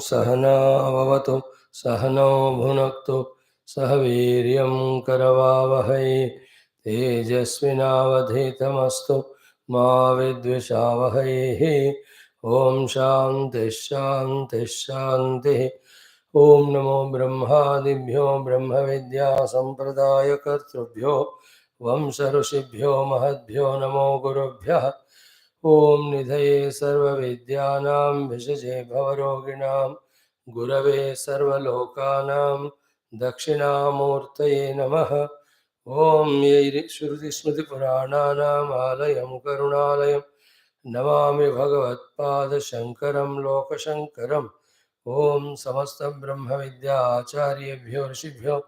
सहना भवतु सहनौ भुनक्तु सह वीर्यं करवावहै तेजस्विनावधीतमस्तु मा विद्विषावहै। ओम शांति शांति शांति। ओम नमो ब्रह्मादिभ्यो ब्रह्म विद्या संप्रदाय कर्तृभ्यो वंश ऋषिभ्यो महद्भ्यो नमो गुरुभ्यः। ओम निधये सर्वविद्यानां विषजे भवरोगिणां गुरवे सर्वलोकानां दक्षिणामूर्तये नमः। ओम ये श्रुतिस्मृतिपुराणानाम् आलयं करुणालयं नमामि भगवत्पादशङ्करं लोकशङ्करम्। ओम समस्त ब्रह्म विद्या आचार्येभ्यो ऋषिभ्यो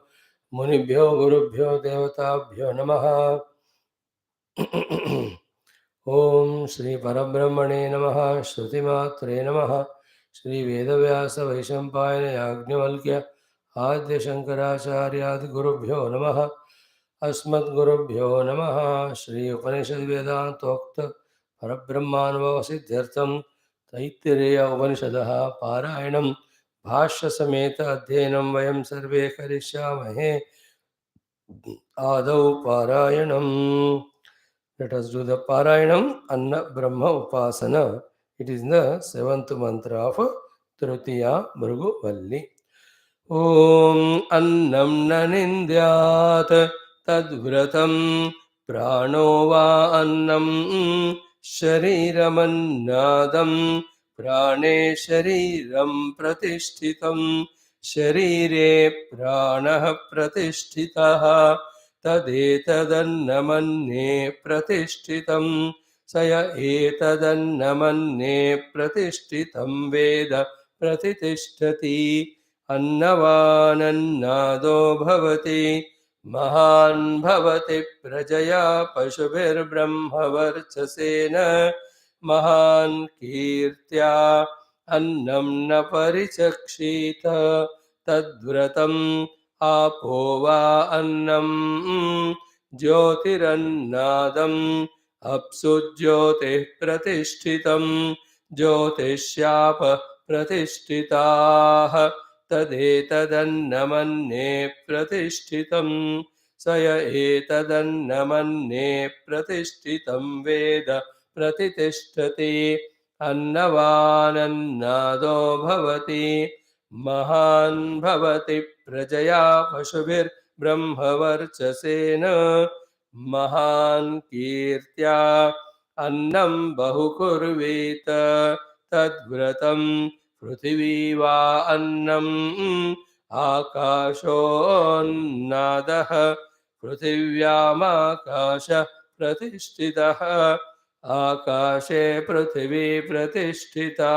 मुनिभ्यो गुरुभ्यो देवताभ्यो नमः। ओम श्री परब्रह्मणे नमः। श्रुतिमात्रे नमः। श्री वेदव्यास वैशंपायन याज्ञवल्क्य आद्य शंकराचार्यादि गुरुभ्यो नमः। अस्मद्गुरुभ्यो नमः। श्री उपनिषद वेदांतोक्त परब्रह्मानुभव सिद्ध्यर्थं तैत्तिरीय उपनिषदः पारायणं भाष्य समेत अध्ययनं वयं सर्वे करिष्यामहे। आदौ पारायणम्। Let us do the Parayanam Anna Brahma Upasana. It is the seventh mantra of Taittiriya Bhrigu Valli. Om Annam Nanindyat Tadvratam Prano Va Annam Shariramannadam Prane Shariram Pratishtitam Sharire Pranah Pratishthitah तदेतदन्नमन्ये प्रतिष्ठितं स य एतदन्नमन्ये प्रतिष्ठितं वेद प्रतितिष्ठति। अन्नवानन्नादो भवति महान् भवति प्रजया पशुभिर्ब्रह्मवर्चसेन महान् कीर्त्या अन्नं न परिचक्षित तद्व्रतम् आपो वा अन्नं ज्योतिरन्नादम् अप्सु ज्योतिः प्रतिष्ठितं ज्योतिष्याप प्रतिष्ठिताः तदेतदन्नमन्ये प्रतिष्ठितं स य एतदन्नमन्ये प्रतिष्ठितं वेद प्रतितिष्ठति। अन्नवानन्नादो भवति महान् भवति प्रजया पशुभिर्ब्रह्मवर्चसेन महान् कीर्त्या अन्नं बहुकुर्वीत तद्व्रतं पृथिवी वा अन्नम् आकाशोन्नादः पृथिव्यामाकाश प्रतिष्ठितः आकाशे पृथिवी प्रतिष्ठिता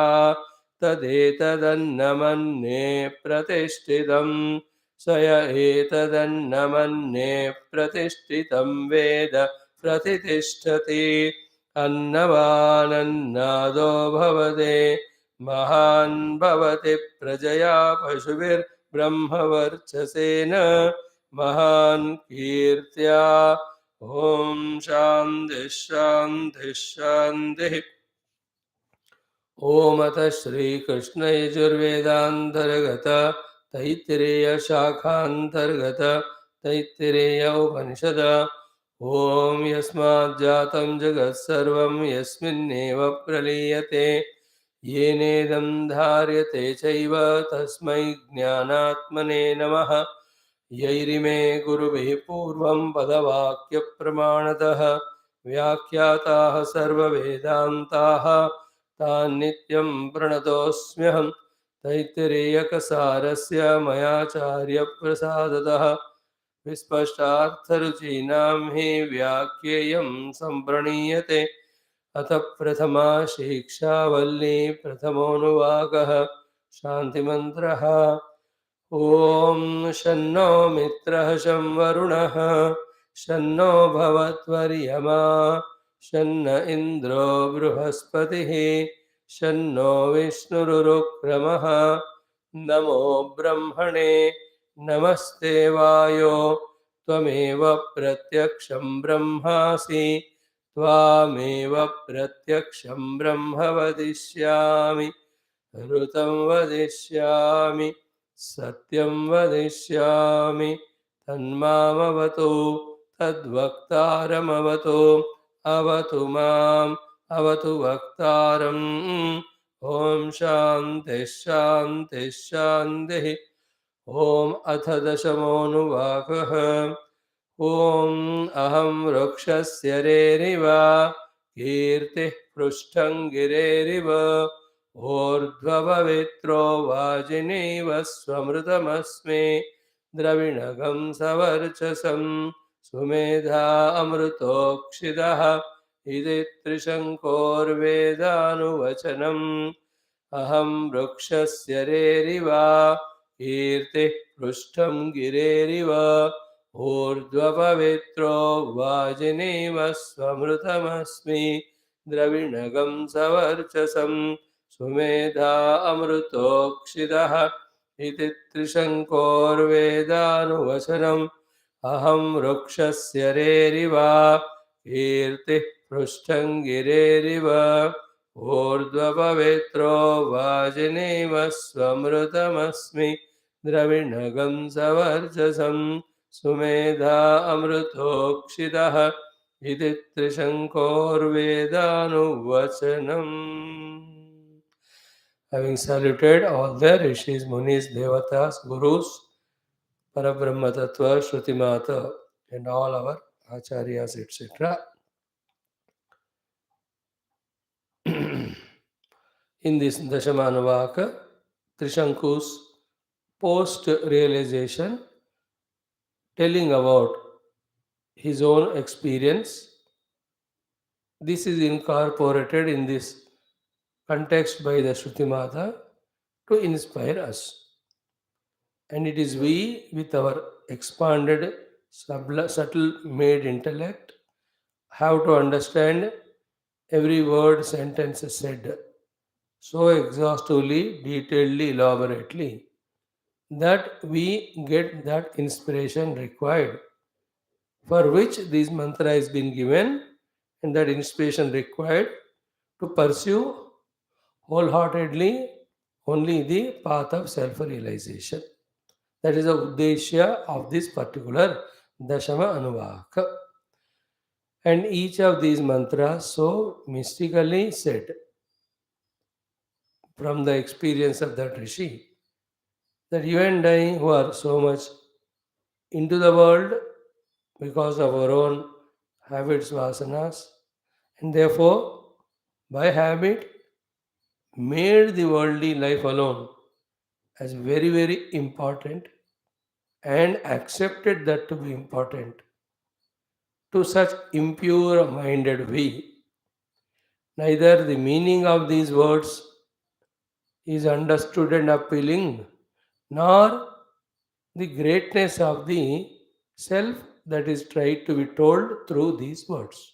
तदेतदन्नमन्ये प्रतिष्ठितं स य एतदन्नमन्ये प्रतिष्ठितं वेद प्रतितिष्ठति। अन्नवानन्नादो भवते महान् भवति प्रजया पशुभिर्ब्रह्मवर्चसेन महान् कीर्त्या। ओम शान्ति शान्ति शान्तिः। ओम अतः श्रीकृष्ण यजुर्वेदान्तर्गत तैत्तिरीय शाखान्तर्गत तैत्तिरीय उपनिषद। ओम यस्मात् जातं जगत् सर्वं यस्मिन्नेव प्रलीयते येनेदं धार्यते चैव तस्मै ज्ञानात्मने नमः। यैरिमे गुरुभिः पूर्वं पदवाक्यप्रमाणतः व्याख्याताः सर्ववेदान्ताः तान् नित्यं प्रणतोऽस्म्यहं। तैत्तिरीयकसारस्य मयाचार्यप्रसादतः विस्पष्टार्थरुचीनां हि व्याख्येयं सम्प्रणीयते। अथ प्रथमा शिक्षा वल्ली प्रथमोऽनुवाकः शान्तिमन्त्रः। ओम शन्नो मित्रः शं वरुणः शन्नो भवत्वर्यमा शन्न इन्द्रो बृहस्पतिः शन्नो विष्णुरुक्रमः। नमो ब्रह्मणे नमस्ते वायो त्वमेव प्रत्यक्षं ब्रह्मासि त्वामेव प्रत्यक्षं ब्रह्म वदिष्यामि। ऋतं वदिष्यामि सत्यं वदिष्यामि तन्मामवतु तद्वक्तारमवतु अवतु माम् अवतु वक्तारम् ॐ शान्तिः शान्तिः शान्तिः ॐ अथ दशमोऽनुवाकः ॐ अहं वृक्षस्य रेरिव कीर्तिः पृष्ठं गिरेरिव ऊर्ध्वपवित्रो वाजिनीव स्वमृतमस्मि द्रविणगं सवर्चसं सुमेधा अमृतोक्षिदः इति त्रिशङ्कोर्वेदानुवचनम् अहं वृक्षस्य रेरिव कीर्तिः पृष्ठं गिरेरिव ऊर्ध्वपवित्रो वाजिनीव स्वमृतमस्मि द्रविणगं सवर्चसं सुमेधा अमृतोक्षिदः इति त्रिशङ्कोर्वेदानुवचनम् अहं वृक्षस्य रेरिव कीर्तिः पृष्ठं गिरेरिव ऊर्ध्वपवित्रो वाजिनीव स्वमृतमस्मि द्रविणगं सवर्चसं सुमेधा अमृतोक्षिदः इति त्रिशङ्कोर्वेदानुवचनम्. Having saluted all the rishis, munis, devatas, gurus, Parabrahma Tattva, Shruti Mata, and all our acharyas, etc. In this Dashamanavaka, Trishanku's post-realization, telling about his own experience, this is incorporated in this context by the Shruti Mata to inspire us. And it is we, with our expanded, subtle made intellect, have to understand every word, sentence said so exhaustively, detailedly, elaborately, that we get that inspiration required, for which this mantra has been given, and that inspiration required to pursue wholeheartedly only the path of self-realization. That is the uddeshya of this particular Dashama Anuvaka. And each of these mantras so mystically said from the experience of that Rishi, that you and I, who are so much into the world because of our own habits, vasanas, and therefore by habit made the worldly life alone as very, very important and accepted that to be important. To such impure minded we, neither the meaning of these words is understood and appealing, nor the greatness of the self that is tried to be told through these words.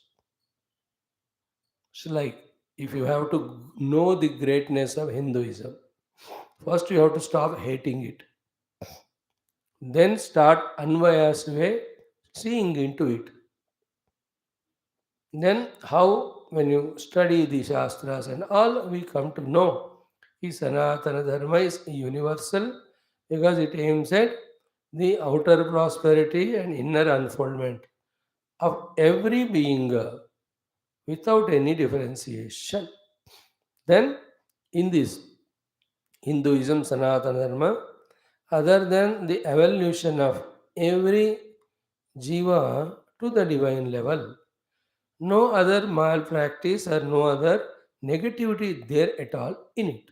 It's like if you have to know the greatness of Hinduism, first you have to stop hating it. Then start unbiased way seeing into it. Then how when you study the Shastras and all, we come to know is Sanatana Dharma is universal because it aims at the outer prosperity and inner unfoldment of every being without any differentiation. Then in this Hinduism, Sanatana Dharma, other than the evolution of every jiva to the divine level, no other malpractice or no other negativity there at all in it.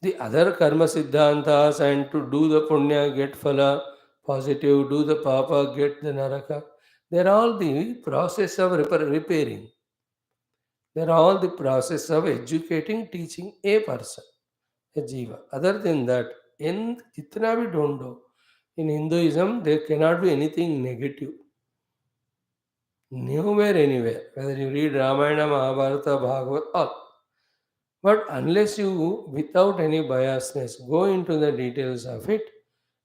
The other karma siddhantas and to do the punya, get phala, positive, do the papa, get the naraka, they're all the process of repairing. They're all the process of educating, teaching a person, a jiva. Other than that, in itna we don't know. In Hinduism, there cannot be anything negative. Nowhere, anywhere. Whether you read Ramayana, Mahabharata, Bhagavad, all. But unless you, without any biasness, go into the details of it,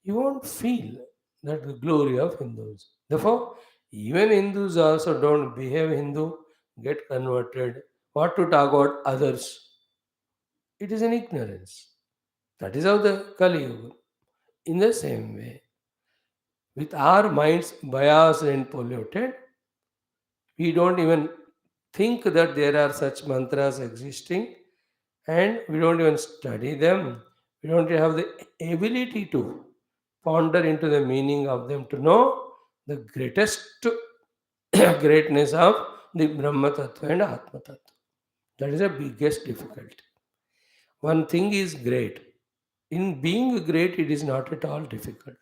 you won't feel that the glory of Hindus. Therefore, even Hindus also don't behave Hindu, get converted. what to talk about others. It is an ignorance. That is how the Kali Yuga. In the same way, with our minds biased and polluted, we don't even think that there are such mantras existing, and we don't even study them. We don't have the ability to ponder into the meaning of them to know the greatest greatness of the Brahma Tattva and Atma Tattva. That is the biggest difficulty. One thing is great. In being great, it is not at all difficult.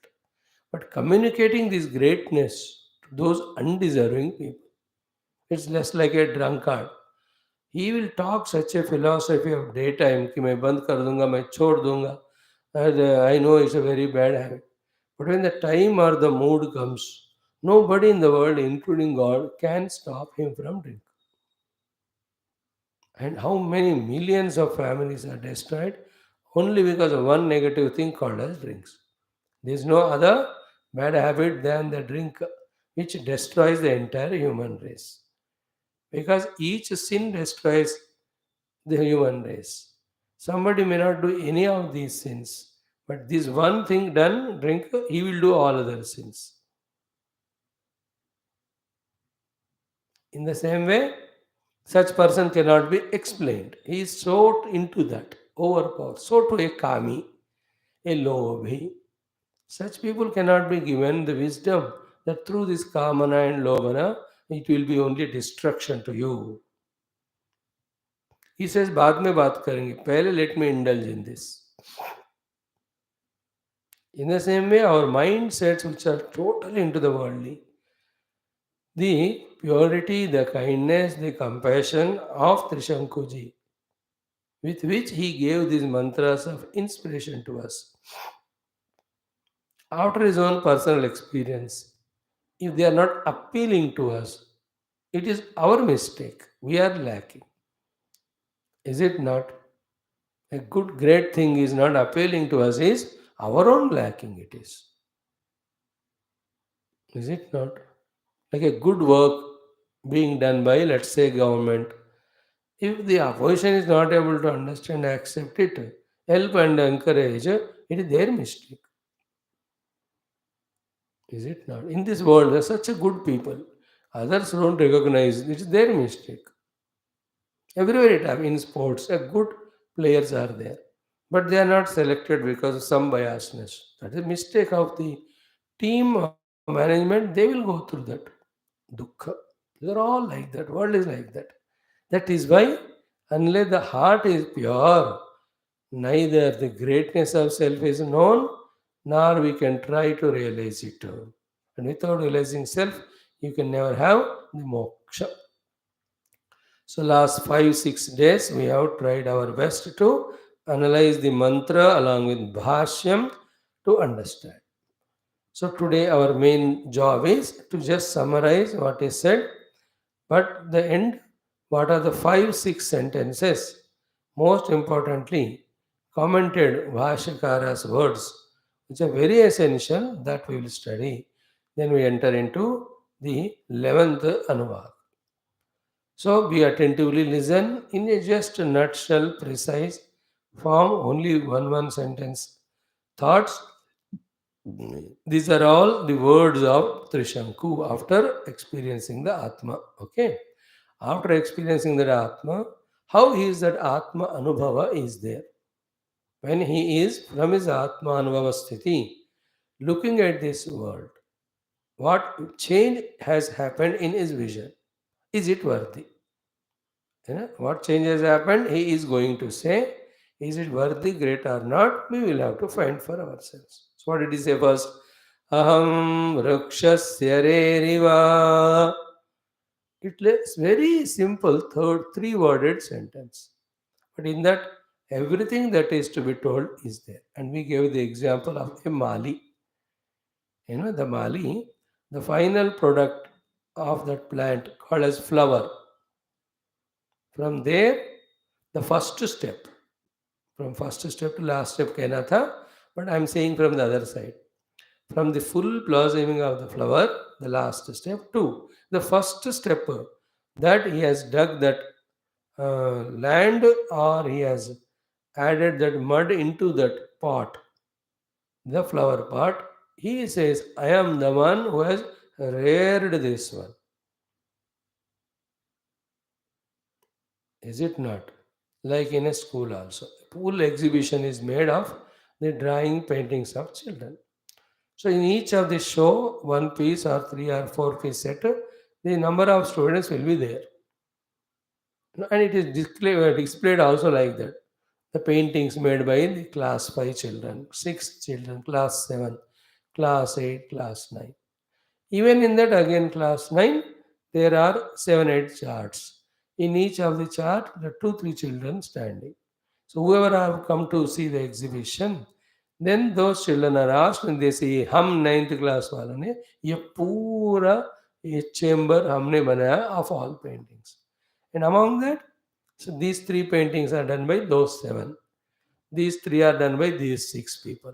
But communicating this greatness to those undeserving people, it's less like a drunkard. He will talk such a philosophy of daytime कि मैं बंद कर दूंगा, मैं छोड़ दूंगा. And I know it's a very bad habit. But when the time or the mood comes, nobody in the world, including God, can stop him from drinking. And how many millions of families are destroyed only because of one negative thing called as drinks. There is no other bad habit than the drink which destroys the entire human race. Because each sin destroys the human race. Somebody may not do any of these sins, but this one thing done, drink, he will do all other sins. In the same way, such person cannot be explained. He is so into that, overpowered, so to a kami, a lobhi. Such people cannot be given the wisdom that through this kamana and lobana, it will be only destruction to you. He says, बाद में बात करेंगे. पहले let me indulge in this. In the same way, our mindsets which are totally into the worldly, the purity, the kindness, the compassion of Trishankuji, with which he gave these mantras of inspiration to us, after his own personal experience, if they are not appealing to us, it is our mistake. We are lacking. Is it not? A good, great thing is not appealing to us, is our own lacking it is. Is it not? Like a good work being done by, let's say, government. If the opposition is not able to understand, accept it, help and encourage, it is their mistake. Is it not? In this world, there are such a good people. Others don't recognize it is their mistake. Everywhere it happens in sports, a good players are there, but they are not selected because of some biasness. That is a mistake of the team or management. They will go through that dukkha. They are all like that. World is like that. That is why, unless the heart is pure, neither the greatness of self is known, nor we can try to realize it. And without realizing self, you can never have the moksha. So last 5 6 days we have tried our best to analyze the mantra along with Bhashyam to understand. So today our main job is to just summarize what is said, but the end, what are the 5 6 sentences? Most importantly, commented Bhashyakara's words, which are very essential that we will study. Then we enter into the 11th Anuvak. So we attentively listen in a just nutshell, precise form, only one sentence thoughts. These are all the words of Trishanku after experiencing the Atma. Okay. After experiencing that Atma, how is that Atma Anubhava is there? When he is from his Atma Anubhava Sthiti, looking at this world, what change has happened in his vision? Is it worthy? What change has happened? He is going to say, is it worthy, great or not? We will have to find for ourselves. So what did he say first? Aham rakshasya reriva. It's very simple, three-worded sentence. But in that, everything that is to be told is there. And we gave the example of a mali. The mali, the final product of that plant called as flower. From there, the first step, from first step to last step, Kenatha, but I'm saying from the other side. From the full blossoming of the flower, the last step, two. The first step that he has dug that land, or he has added that mud into that pot, the flower pot. He says, I am the one who has reared this one. Is it not? Like in a school also. Full exhibition is made of the drawing paintings of children. So in each of the show, one piece or three or four piece set, the number of students will be there. And it is displayed also like that. The paintings made by the class 5 children, 6 children, class 7, class 8, class 9. Even in that again class 9, there are 7, 8 charts. In each of the chart, the 2, 3 children standing. So whoever have come to see the exhibition, then those children are asked and they say, हम ninth class वालों ने ये पूरा ये chamber हमने बनाया of all paintings. And among that, so these 3 paintings are done by those 7. These 3 are done by these 6 people.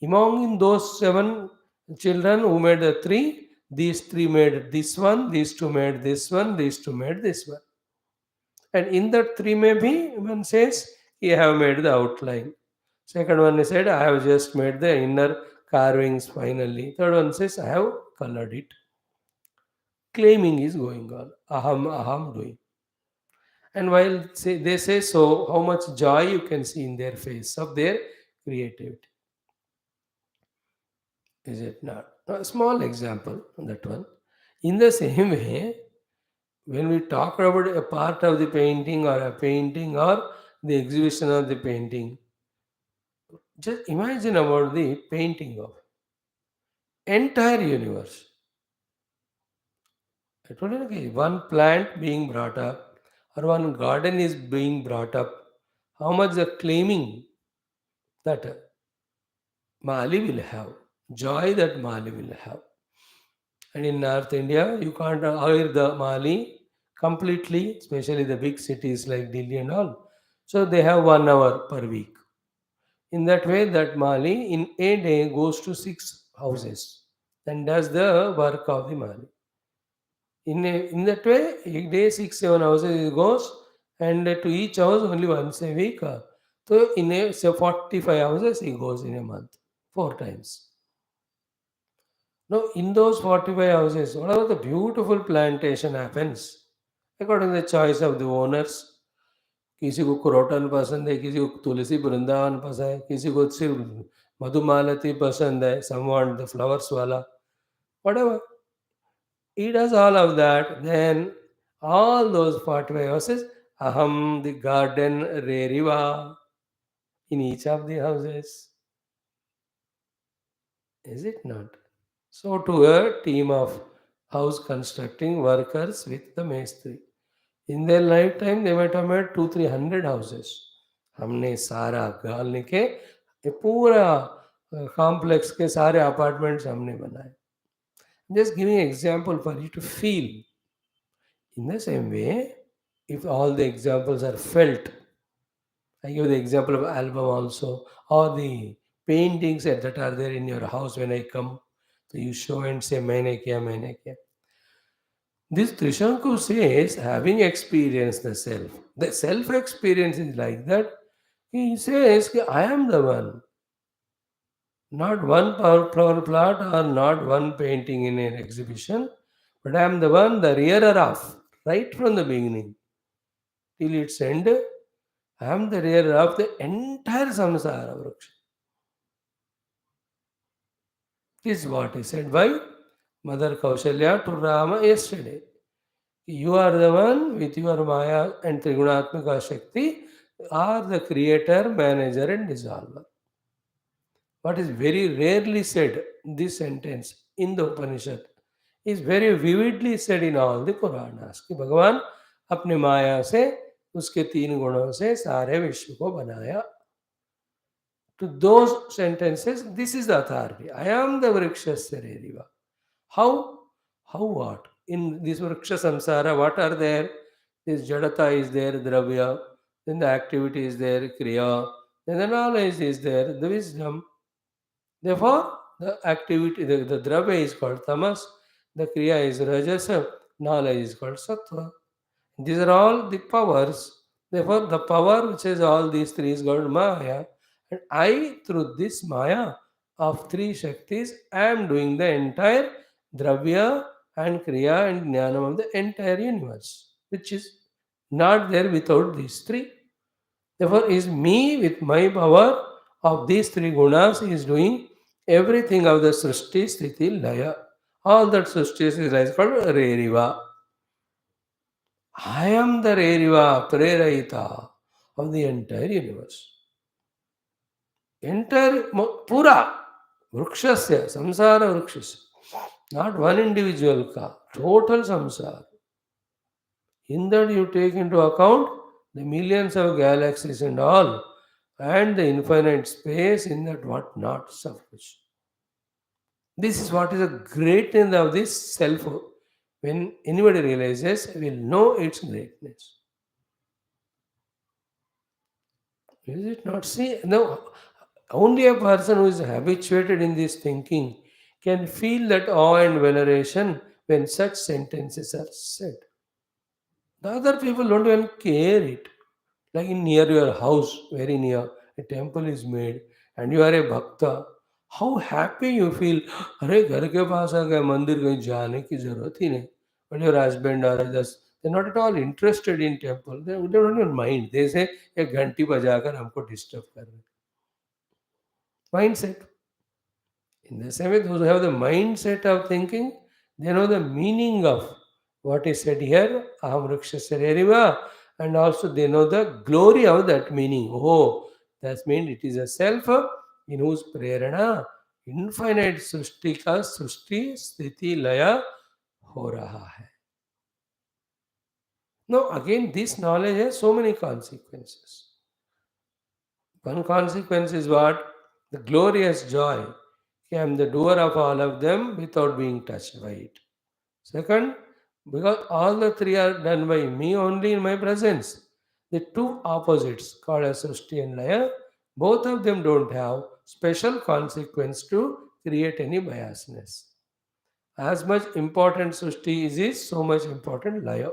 Among in those 7 children who made the 3, these 3 made this one, these 2 made this one, these 2 made this one. And in that 3 maybe one says, he have made the outline. Second one is said, I have just made the inner carvings finally. Third one says, I have colored it. Claiming is going on. Aham doing. And while they say so, how much joy you can see in their face of their creativity. Is it not? A small example, that one. In the same way, when we talk about a part of the painting or a painting or the exhibition of the painting, just imagine about the painting of entire universe. I told you, okay, one plant being brought up or one garden is being brought up. How much the claiming that Mali will have, joy that Mali will have. And in North India, you can't hire the Mali completely, especially the big cities like Delhi and all. So they have 1 hour per week. In that way, that Mali in a day goes to 6 houses and does the work of the Mali. In that way, a day 6 7 houses he goes, and to each house only once a week. So in a say 45 houses he goes in a month, 4 times. Now in those 45 houses, whatever the beautiful plantation happens, according to the choice of the owners. किसी को croton पसंद है, किसी को तुलसी वृंदावन पसंद है, किसी को सिर्फ मधुमालती पसंद है, some want the flowers वाला, whatever. He does all of that. Then all those 45 houses, aham the garden reriva in each of the houses. Is it not? So to a team of house constructing workers with the mestri. In their lifetime, they might have made 200-300 houses. हमने सारा गाल के ये पूरा complex के सारे apartments हमने बनाए. Just giving an example for you to feel. In the same way, if all the examples are felt, I give the example of album also, or the paintings that are there in your house when I come. So you show and say, maine kiya, maine kiya. This Trishanku says, having experienced the self experience is like that. He says, "Ki I am the one, not one flower plot or not one painting in an exhibition, but I am the one, the rearer of, right from the beginning till its end. I am the rearer of the entire samsara vriksha." This is what he said by Mother Kaushalya to Rama yesterday. You are the one with your Maya and Trigunatmika Shakti are the creator, manager, and dissolver. What is very rarely said, this sentence in the Upanishad, is very vividly said in all the Puranas. कि भगवान अपने माया से उसके 3 गुणों से सारे विश्व को बनाया. To those sentences, this is the authority. I am the Vrikshasya Reriva. How? How what? In this Vriksha Samsara, what are there? This Jadata is there, Dravya. Then the activity is there, Kriya. Then the knowledge is there, the wisdom. Therefore, the activity, the Dravya is called Tamas. The Kriya is Rajasa. Knowledge is called Sattva. These are all the powers. Therefore, the power which has all these three is called Maya. And I, through this Maya of three Shaktis, am doing the entire Dravya and Kriya and Jnanam of the entire universe, which is not there without these three. Therefore, is me with my power of these three gunas is doing everything of the Srishti, Sthiti, Laya. All that Srishti is called Reriva. I am the Reriva, Prerayita of the entire universe. Entire Pura Vrukshasya, Samsara Vrukshasya. Not one individual ka, total samsara. In that you take into account the millions of galaxies and all, and the infinite space in that what not suffers. This is what is the greatness of this self. When anybody realizes, will know its greatness. Is it not? See, no, only a person who is habituated in this thinking can feel that awe and veneration when such sentences are said. The other people don't even care it. Like in near your house, very near, a temple is made, and you are a bhakta. How happy you feel! अरे घर के पास आ गए मंदिर कहीं जाने की जरूरत ही नहीं. But your husband or others, they're not at all interested in temple. They don't even mind. They say एक घंटी बजाकर हमको disturb कर रहे. Mindset. In the same way, those who have the mindset of thinking, they know the meaning of what is said here, Aham Rakshasya Reriva, and also they know the glory of that meaning. Oh, that means it is a self in whose prerana, infinite सृष्टि का सृष्टि स्थिति लय हो रहा है. Now, again, this knowledge has so many consequences. One consequence is what? The glorious joy. I am the doer of all of them without being touched by it. Second, because all the three are done by me only in my presence. The two opposites, called as Srishti and Laya, both of them don't have special consequence to create any biasness. As much important Srishti is so much important Laya.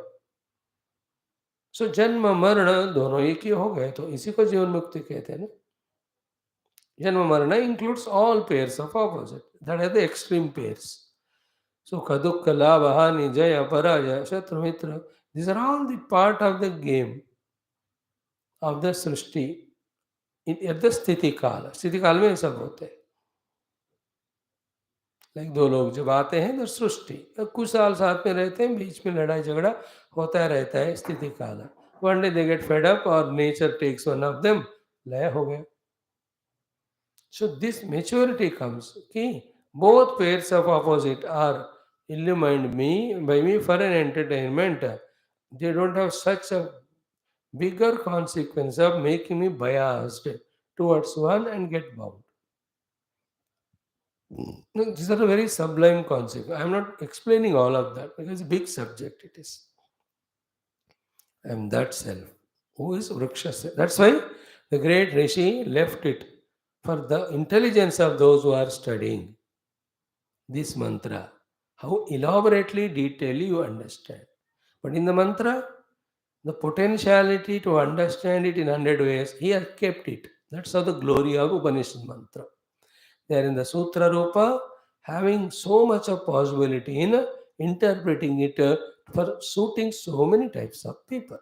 सो जन्म मरण दोनों एक ही हो गए तो इसी को जीवन मुक्ति कहते हैं ना. जन्म मरण includes all pairs of opposite. That are the extreme pairs. Sukha, dukkha, labha, hani, jaya, parajaya, shatru, mitra. These are all the part of the game of the Srishti at the स्थिति काल. स्थिति काल में ये सब होते हैं. Like दो लोग जब आते हैं तो सृष्टि कुछ साल साथ में रहते हैं, बीच में लड़ाई झगड़ा होता रहता है, स्थिति काल. One day they get fed up और nature takes one of them, लय हो गया. So this maturity comes. Okay, both pairs of opposite are illumined me by me for an entertainment. They don't have such a bigger consequence of making me biased towards one and get bound. No, these are a very sublime concept. I am not explaining all of that because it's a big subject it is. I am that self. Who is Vriksha? That's why the great Rishi left it for the intelligence of those who are studying this mantra. How elaborately, detailed you understand. But in the mantra, the potentiality to understand it in 100 ways, he has kept it. That's how the glory of Upanishad mantra. They are in the Sutra Rupa, having so much of possibility in interpreting it for suiting so many types of people.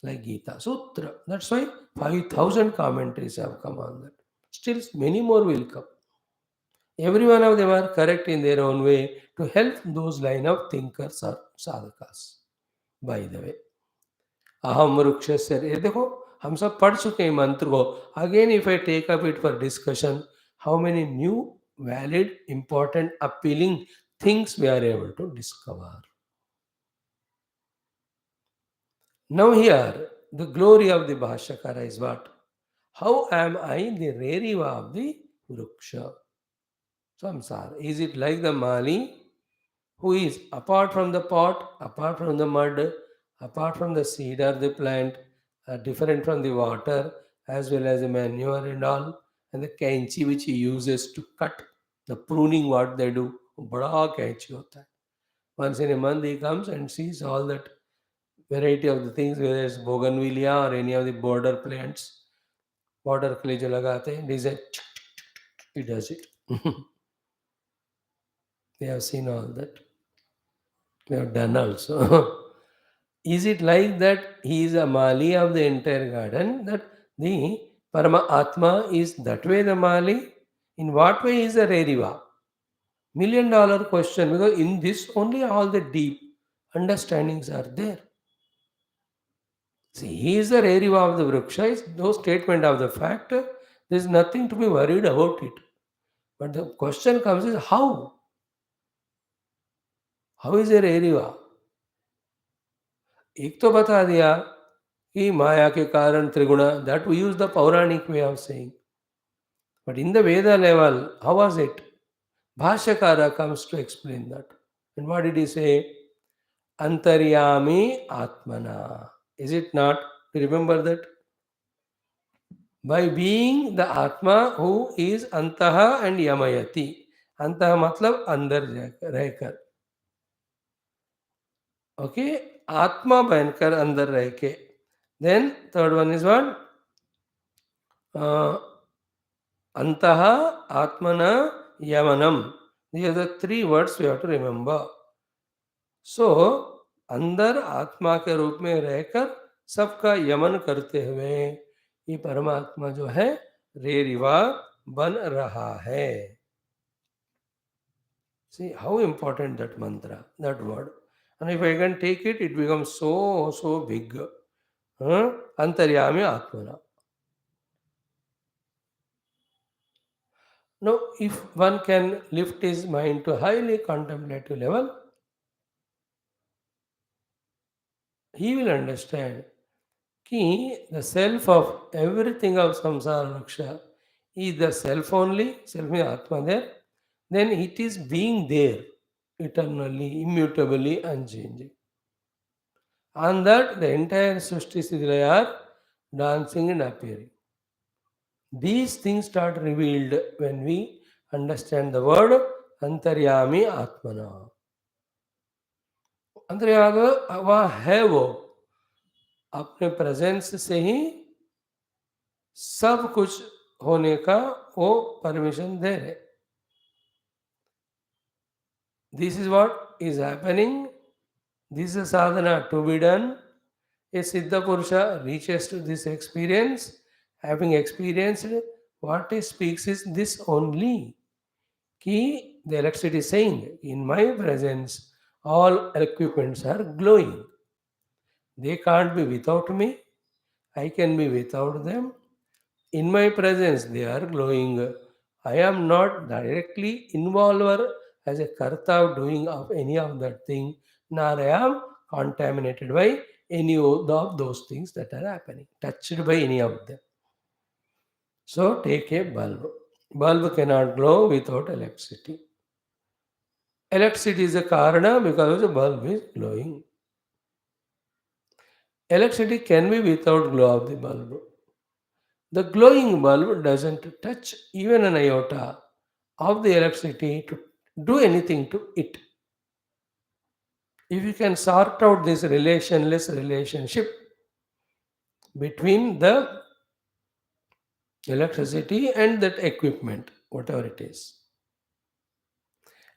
Like Gita Sutra. That's why 5,000 commentaries have come on that. Still, many more will come. Every one of them are correct in their own way to help those line of thinkers or sadhakas. By the way, aham vrukshasya, ये देखो हम सब पढ़ चुके हैं मंत्र को. Again, if I take up it for discussion, how many new, valid, important, appealing things we are able to discover. Now here, the glory of the Bhashyakara is what? How am I the reriva of the Vruksha? Samsara. Is it like the Mali who is apart from the pot, apart from the mud, apart from the seed or the plant, different from the water, as well as the manure and all, and the कैंची which he uses to cut, the pruning what they do, बड़ा कैंची होता है. Once in a month he comes and sees all that variety of the things, whether it's bougainvillea or any of the border plants, border के लिए जो लगाते हैं, design, it does it. We have seen all that. We have done also. Is it like that he is a Mali of the entire garden? That the Parama Atma is that way the Mali? In what way is the Reriva? $1,000,000 question, because in this only all the deep understandings are there. See, he is the Reriva of the Vriksha, is no statement of the fact. There is nothing to be worried about it. But the question comes is how? How is a Reriva? एक तो बता दिया कि माया के कारण त्रिगुणा, that we use the Puranic way of saying. But in the Veda level, how was it? Bhashyakara comes to explain that. And what did he say? Antaryami Atmana. Is it not? Do you remember that? By being the Atma who is Antaha and Yamayati. Antaha matlab andar रहकर. Okay? Atma बनकर अंदर रह के. Then third one is what? Antaha Atmana Yamanam. These are the three words we have to remember. सो अंदर आत्मा के रूप में रहकर सबका यमन करते हुए ये परमात्मा जो है रेरिवा बन रहा है. See how important that mantra, that word. And if I can take it, it becomes so big. Antaryami Atmana. Now, if one can lift his mind to highly contemplative level, he will understand कि the self of everything of samsara raksha is the self only, self means atma there, then it is being there eternally, immutably, unchanging. On that, the entire Srishti Siddhilaya are dancing and appearing. These things start revealed when we understand the word Antaryami Atmana. अंतर्यामी वह है वो अपने presence से ही सब कुछ होने का वो परमिशन दे रहे. This is what is happening. This is sadhana to be done. A Siddha Purusha reaches to this experience, having experienced what he speaks is this only. Ki the electricity is saying, in my presence, all equipments are glowing. They can't be without me. I can be without them. In my presence, they are glowing. I am not directly involved as a karta of doing of any of that thing, nor I am contaminated by any of those things that are happening, touched by any of them. So take a bulb. Bulb cannot glow without electricity. Electricity is a karana because the bulb is glowing. Electricity can be without glow of the bulb. The glowing bulb doesn't touch even an iota of the electricity to do anything to it. If you can sort out this relationless relationship between the electricity and that equipment, whatever it is.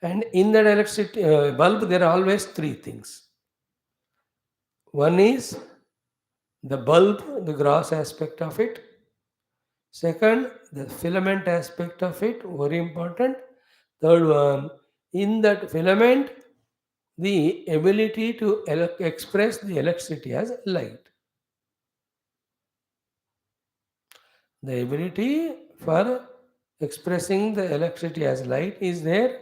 And in that electricity bulb, there are always three things. One is the bulb, the gross aspect of it. Second, the filament aspect of it, very important. Third one, in that filament, the ability to express the electricity as light. The ability for expressing the electricity as light is there,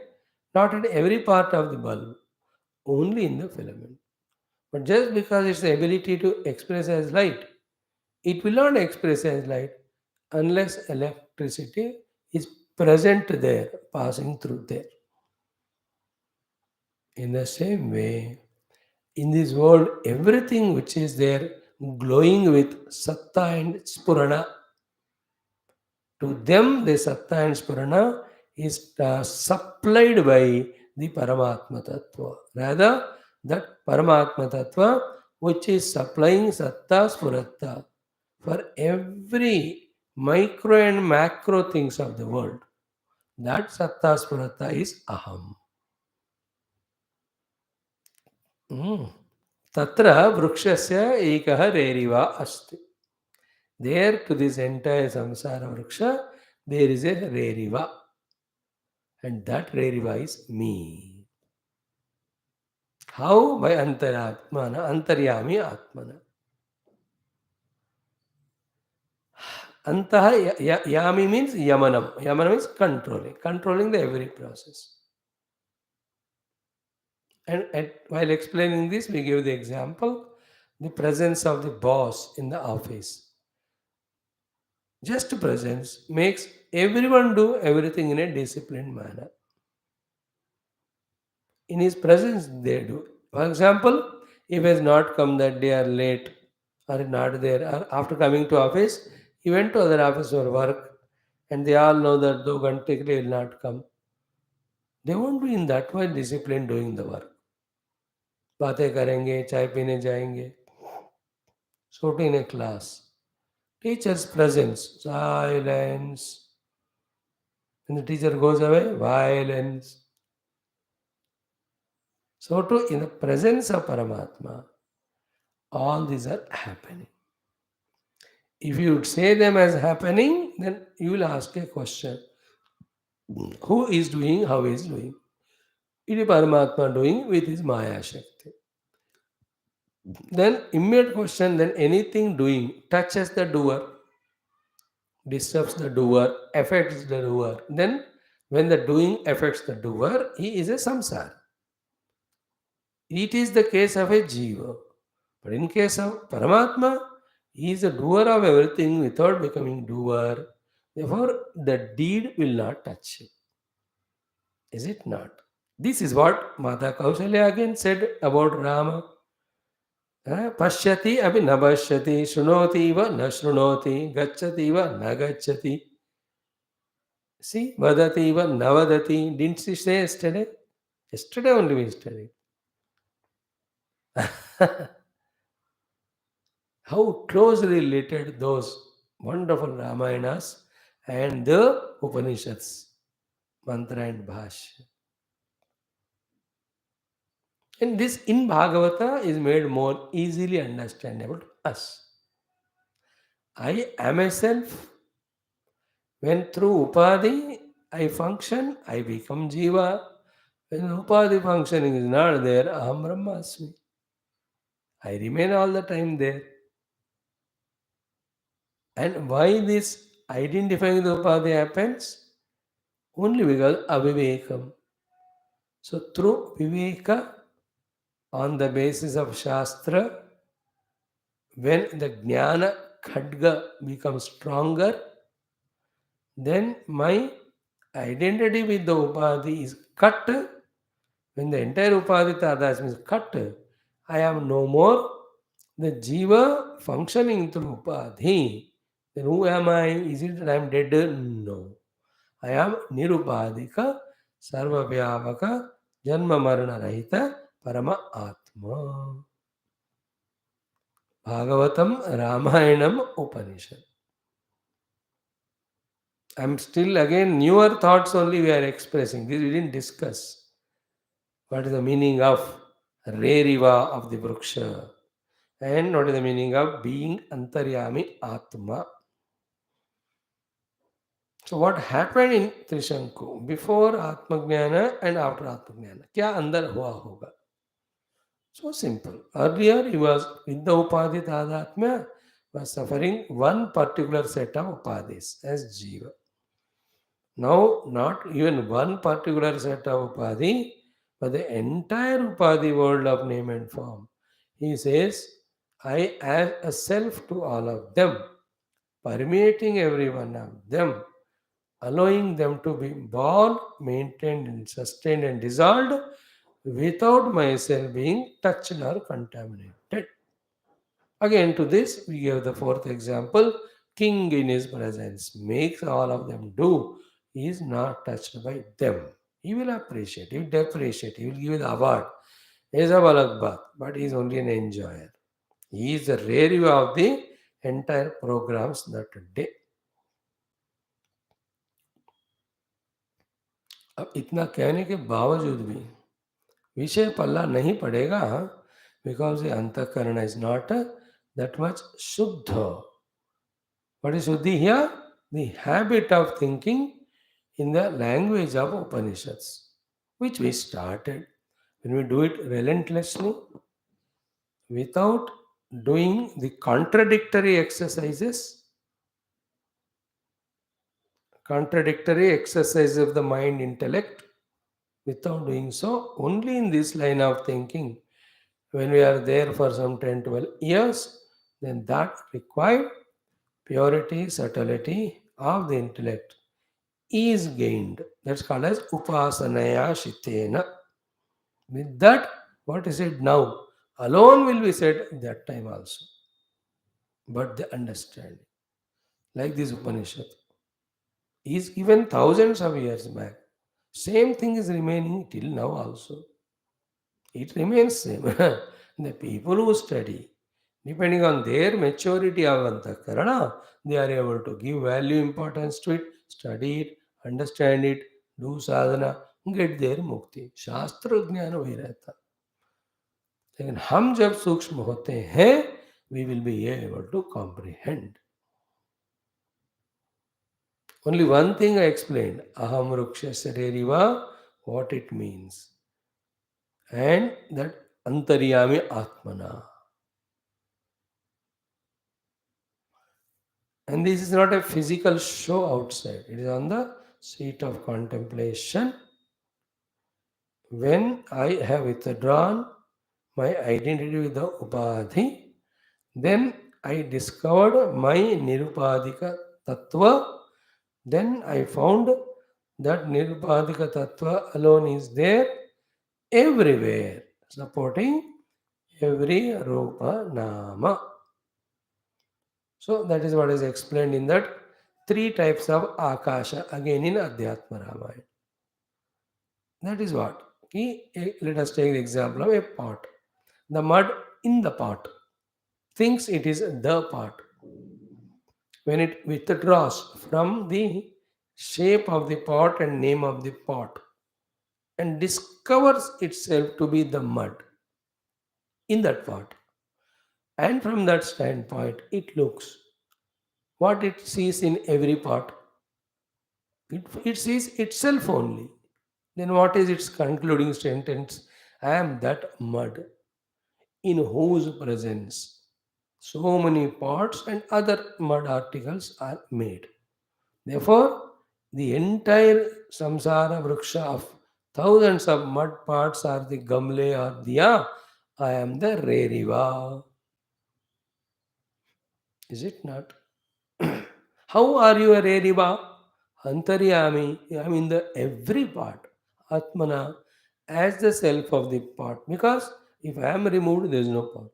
not at every part of the bulb, only in the filament. But just because it's the ability to express as light, it will not express as light unless electricity is present there, passing through there. In the same way, in this world, everything which is there glowing with satta and spurana, to them the satta and spurana is supplied by the Paramatma Tattva. Rather, that Paramatma Tattva which is supplying satta spuratta for every micro and macro things of the world. That satta spuratta is aham. Hmm. Tatra vrukshasya ekah reriva asti. There to this entire samsara vriksha, there is a reriva, and that reriva is me. How? By antaratmana, antaryami atmana. Antaha yami means yamanam. Yamanam means controlling, controlling the every process. And while explaining this, we give the example the presence of the boss in the office. Just presence makes everyone do everything in a disciplined manner. In his presence, they do. For example, if he has not come that day or late or not there, or after coming to office, he went to other office for work, and they all know that though Gantikli will not come. They won't be in that way disciplined doing the work. बातें करेंगे, चाय पीने जाएंगे. So in a class, teacher's presence, silence. When the teacher goes away, violence. So too, in the presence of Paramatma, all these are happening. If you would say them as happening, then you will ask a question. Who is doing, how is doing? It is Paramatma doing with his Maya Shakti. Then immediate question, then anything doing touches the doer, disturbs the doer, affects the doer. Then when the doing affects the doer, he is a samsara. It is the case of a jiva. But in case of Paramatma, he is a doer of everything without becoming doer. Therefore, the deed will not touch him. Is it not? This is what Mata Kausalya again said about Rama. Pashyati abhi na pashyati, shrunoti va na shrunoti, gacchati va na gacchati. See, vadati va na vadati. Didn't she say yesterday? Yesterday only we studied. How closely related those wonderful Ramayanas and the Upanishads, Mantra and Bhashya. And this in Bhagavata is made more easily understandable to us. I am a self. When through Upadhi I function, I become Jiva. When Upadhi functioning is not there, Aham Brahmasmi. I remain all the time there. And why this identifying the Upadhi happens? Only because Avivekam. So through Viveka, on the basis of Shastra, when the Jnana Khadga becomes stronger, then my identity with the Upadhi is cut. When the entire Upadhi Tadas is cut, I am no more the Jiva functioning through Upadhi. Then who am I? Is it that I am dead? No. I am Nirupadika, Sarvavyavaka, Janma Marana Rahita, Parama Atma. Bhagavatam, Ramayanam, Upanishad. I'm still again newer thoughts only we are expressing. This we didn't discuss. What is the meaning of Reriva of the Vriksha? And what is the meaning of being Antaryami Atma? So what happened in Trishanku before Atmajnana and after Atmajnana? क्या अंदर हुआ होगा? So simple. Earlier he was with the Upadhi Tadatmya, was suffering one particular set of Upadhis as Jiva. Now not even one particular set of Upadhi, but the entire Upadhi world of name and form. He says, I am a self to all of them, permeating every one of them, allowing them to be born, maintained, and sustained and dissolved without myself being touched or contaminated. Again, to this, we give the fourth example. King in his presence makes all of them do. He is not touched by them. He will appreciate, he will depreciate, he will give the award. He is a balak but he is only an enjoyer. He is the review of the entire programs that day. अब इतना कहने के बावजूद भी विषय पल्ला नहीं पड़ेगा, बिकॉज द अंतःकरण इज नॉट दैट मच शुद्ध. What is Shuddhi here? The habit of thinking in the language of Upanishads, which we started. When we do it relentlessly, without doing the contradictory exercise of the mind intellect, without doing so, only in this line of thinking, when we are there for some 10, 12 years, then that required purity, subtlety of the intellect is gained. That's called as upasanaya shitena. With that, what is it now? Alone will be said that time also. But the understanding, like this Upanishad, is given thousands of years back. Same thing is remaining till now also. It remains same. The people who study, depending on their maturity of antakarana, they are able to give value importance to it, study it, understand it, do sadhana, get their mukti. शास्त्र ज्ञान वही रहता. लेकिन हम जब सूक्ष्म होते हैं, we will be able to comprehend. Only one thing I explained, aham ruksha sareriva, what it means. And that antaryami atmana. And this is not a physical show outside, it is on the seat of contemplation. When I have withdrawn my identity with the upadhi, then I discovered my nirupadika tattva. Then I found that nirupadika tattva alone is there everywhere, supporting every rupa nama. So that is what is explained in that three types of akasha again in Adhyatma Ramayana. That is what. Let us take the example of a pot. The mud in the pot thinks it is the pot. When it withdraws from the shape of the pot and name of the pot and discovers itself to be the mud in that pot, and from that standpoint, it looks what it sees in every pot. It sees itself only. Then what is its concluding sentence? I am that mud in whose presence so many pots and other mud articles are made. Therefore, the entire samsara vriksha of thousands of mud pots are the gamle or diya. I am the reriva. Is it not? How are you a reriva? Antaryami, I mean the every part, Atmana, as the self of the part. Because if I am removed, there is no part.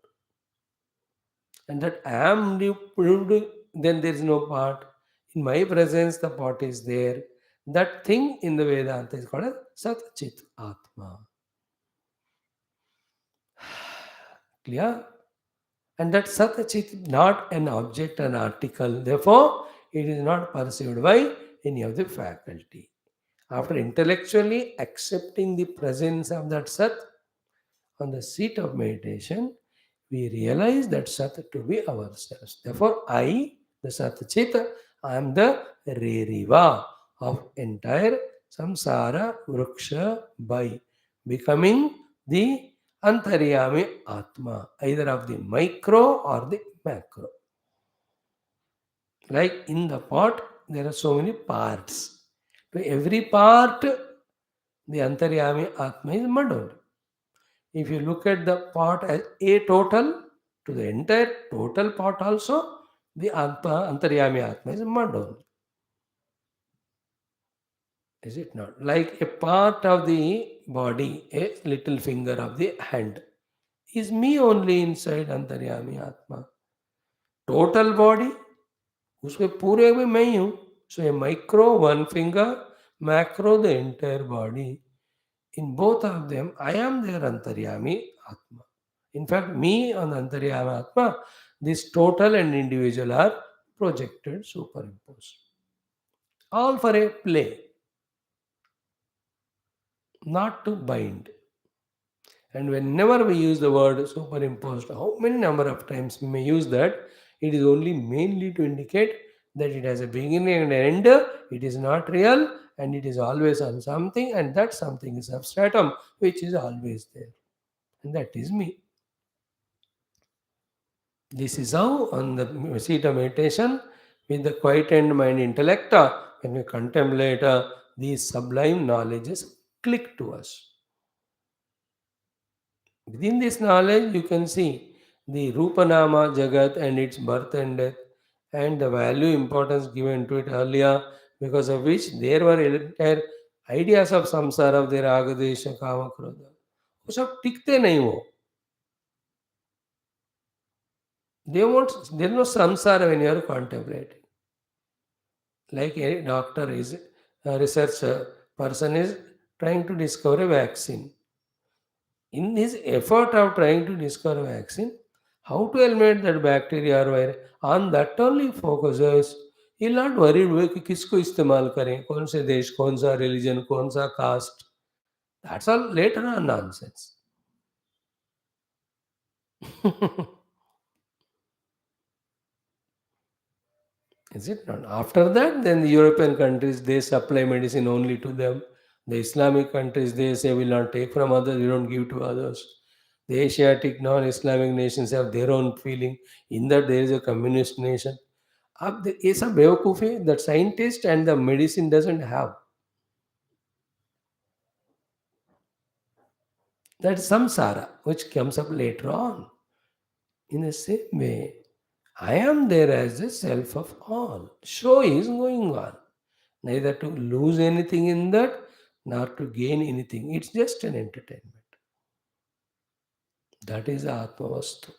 And that I am removed, then there is no part. In my presence, the part is there. That thing in the Vedanta is called as Sat Chit Atma. Clear? And that Sat Chit not an object, an article. Therefore, it is not perceived by any of the faculty. After intellectually accepting the presence of that Sat on the seat of meditation, we realize that Sat to be ourselves. Therefore, I, the Sat Chita, I am the Reriva of entire samsara vriksha by becoming the Antaryami Atma, either of the micro or the macro. Like in the pot, there are so many parts. To every part, the Antaryami Atma is mud only. If you look at the pot as a total, to the entire total pot also, the Antaryami Atma is mud only. Is it not? Like a part of the body, a little finger of the hand, is me only inside Antaryami Atma. Total body, उसके पूरे में मैं ही हूँ. So a micro, one finger, macro, the entire body. In both of them, I am their Antaryami Atma. In fact, me and Antaryama Atma, this total and individual are projected, superimposed. All for a play, not to bind. And whenever we use the word superimposed, how many number of times we may use that, it is only mainly to indicate that it has a beginning and an end, it is not real, and it is always on something, and that something is substratum, which is always there. And that is me. This is how, on the seat of meditation, with the quietened mind intellect, when we contemplate these sublime knowledges, click to us. Within this knowledge, you can see the Rupanama Jagat and its birth and death, and the value importance given to it earlier, because of which there were entire ideas of samsara of their agadesha kama krodha. वो सब टिकते नहीं वो. They won't. There is no samsara when you are contemplating. Like a doctor is a research person is trying to discover a vaccine. In his effort of trying to discover a vaccine, how to eliminate that bacteria or virus, on that only focuses. He'll not worried हुए कि किसको इस्तेमाल करें, कौन से देश, कौन सा religion, कौन सा caste. That's all later on nonsense. Is it not? After that, then the European countries, they supply medicine only to them. The Islamic countries, they say, will not take from others, they don't give to others. The Asiatic non-Islamic nations have their own feeling. In that, there is a communist nation. ये सब बेवकूफ़ी that scientist and the medicine doesn't have. That samsara, which comes up later on. In the same way, I am there as the self of all. Show is going on. Neither to lose anything in that, nor to gain anything. It's just an entertainment. That is Atmavastu.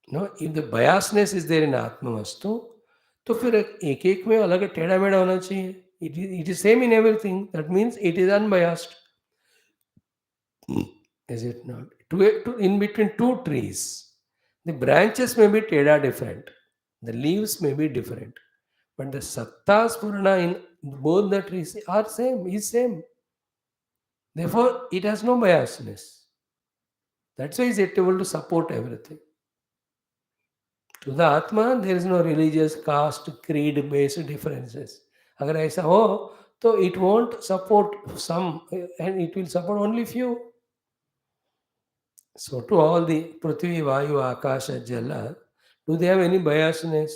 No, if the biasness is there in Atmavastu, तो फिर एक एक में अलग टेढ़ा मेढ़ा होना चाहिए. It is same in everything. That means it is unbiased. Is it not? In between two trees, the branches may be teda different, the leaves may be different, but the sattas purana in both the trees are same, is same. Therefore, it has no biasness. That's why it's able to support everything. To the Atma, there is no religious, caste, creed based differences. अगर ऐसा हो तो it won't support some and it will support only few. So to all the Prithvi, Vayu, Akasha, Jala, do they have any biasness?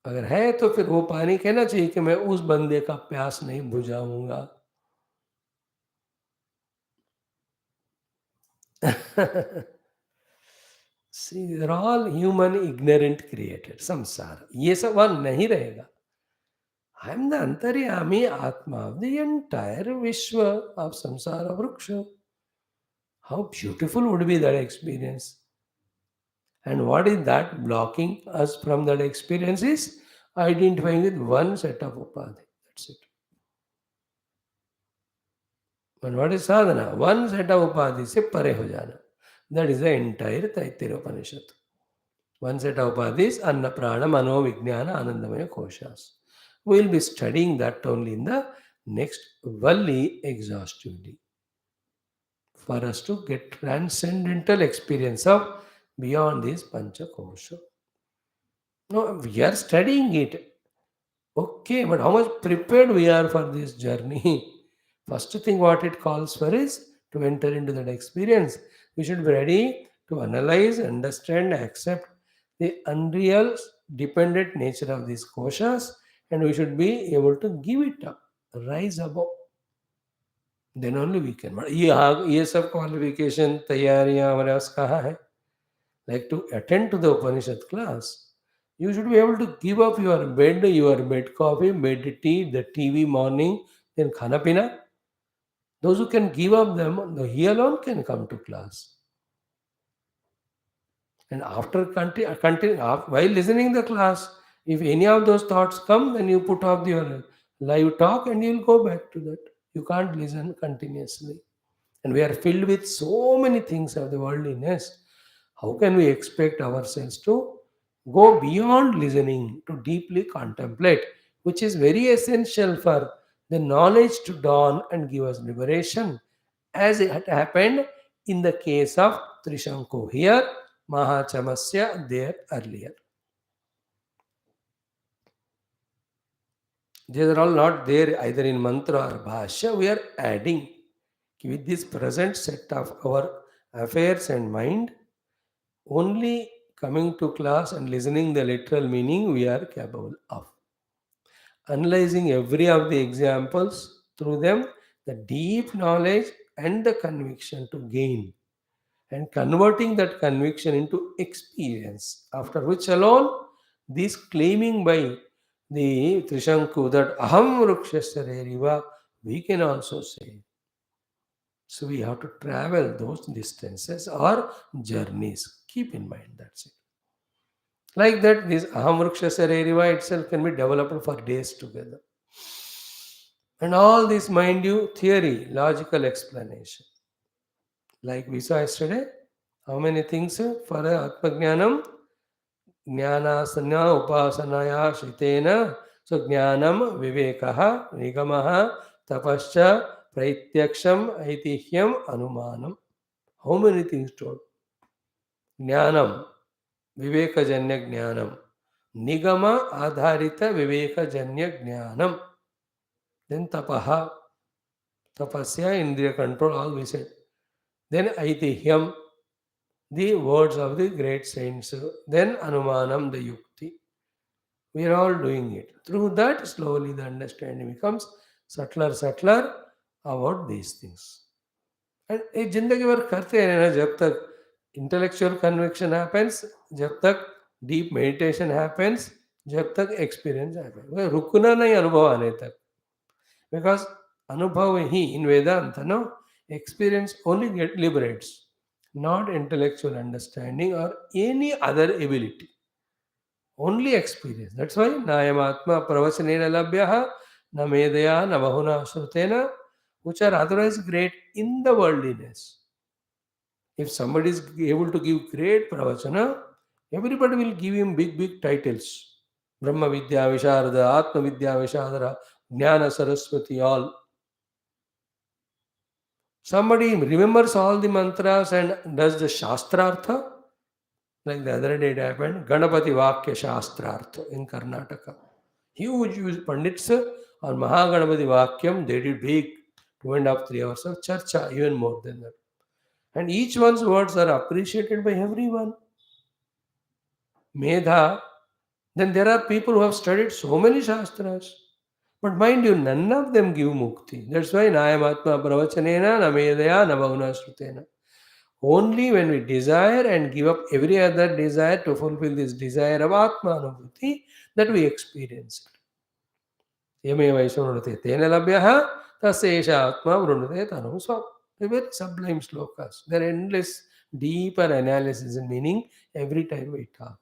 अगर है तो फिर वो पानी कहना चाहिए कि मैं उस बंदे का प्यास नहीं बुझाऊंगा. See, they're all human ignorant created. Samsara. ये सब वहाँ नहीं रहेगा. I am the Antaryami Atma of the entire Vishwa of Samsara Vriksha. How beautiful would be that experience? And what is that blocking us from that experience is identifying with one set of upadhi. That's it. And what is sadhana? One set of upadhi se pare ho jana. That is the entire Taittiriya Upanishad. One set of upadhis, Anna Prana, Mano, Vijnana, Anandamaya Koshas. We will be studying that only in the next Valli exhaustively. For us to get transcendental experience of beyond this Pancha Kosha. No, we are studying it. Okay, but how much prepared we are for this journey? First thing what it calls for is to enter into that experience. We should be ready to analyze, understand, accept the unreal, dependent nature of these koshas, and we should be able to give it up, rise above. Then only we can. But ये सब qualification तैयारियां हमारे पास कहाँ है? Like to attend to the Upanishad class, you should be able to give up your bed coffee, bed tea, the TV morning, then khana pina. Those who can give up them, he alone can come to class. And after while listening the class, if any of those thoughts come, then you put off your live talk and you'll go back to that. You can't listen continuously. and we are filled with so many things of the worldliness. How can we expect ourselves to go beyond listening to deeply contemplate, which is very essential for the knowledge to dawn and give us liberation, as it had happened in the case of Trishanku here, Mahachamasya there earlier. These are all not there either in mantra or bhashya. We are adding with this present set of our affairs and mind. Only coming to class and listening the literal meaning we are capable of. Analyzing every of the examples through them, the deep knowledge and the conviction to gain, and converting that conviction into experience, after which alone this claiming by the Trishanku that Aham Vrukshasya we can also say. So we have to travel those distances or journeys. Keep in mind that's it. Like that, this Aham Vrukshasya itself can be developed for days together. And all this, mind you, theory, logical explanation. Like we saw yesterday, how many things for Atma Jnanam? Jnanasana upasanaya shritena. So Jnanam, Vivekaha, Nigamaha, Tapascha, Praityaksham, Aitihyam, Anumanam. How many things told? Jnanam, Vivekajanya Jnanam. Nigama Adharita Vivekajanya Jnanam. Then Tapaha, Tapasya, Indriya control, all we said. Then Aitihyam, the words of the great saints. Then Anumanam, the Yukti. We are all doing it. Through that, slowly the understanding becomes subtler about these things. And ये जिंदगी भर करते हैं ना, जब तक intellectual conviction happens, जब तक deep meditation happens, जब तक experience happens. वो रुकना नहीं अनुभव आने तक. Because अनुभव ही in Vedanta, no, experience only liberates, not intellectual understanding or any other ability. Only experience. That's why Nayamatma Pravachanena Labhyaha, Namedaya, Namahuna Shrutena, which are otherwise great in the worldliness. If somebody is able to give great pravachana, everybody will give him big titles. Brahma Vidya Visharada, Atma Vidya Visharada, Jnana Saraswati, all. Somebody remembers all the mantras and does the Shastrartha, like the other day it happened, Ganapati Vakya Shastrartha in Karnataka. Huge Pandits on Mahaganapati Vakyam, they did big 2.5 3 hours of charcha, even more than that. And each one's words are appreciated by everyone. Medha, then there are people who have studied so many Shastras. But mind you, none of them give mukti. That's why Nayamatma Pravachanena, Namedaya, Navaguna Shrutena. Only when we desire and give up every other desire to fulfill this desire of Atma Anubhuti, that we experience it. Yame Vaishwanurate Tena Labhyaha, Tasesha Atma Vrunute Tanu Swam. They're very sublime slokas. They're endless, deeper analysis and meaning every time we talk.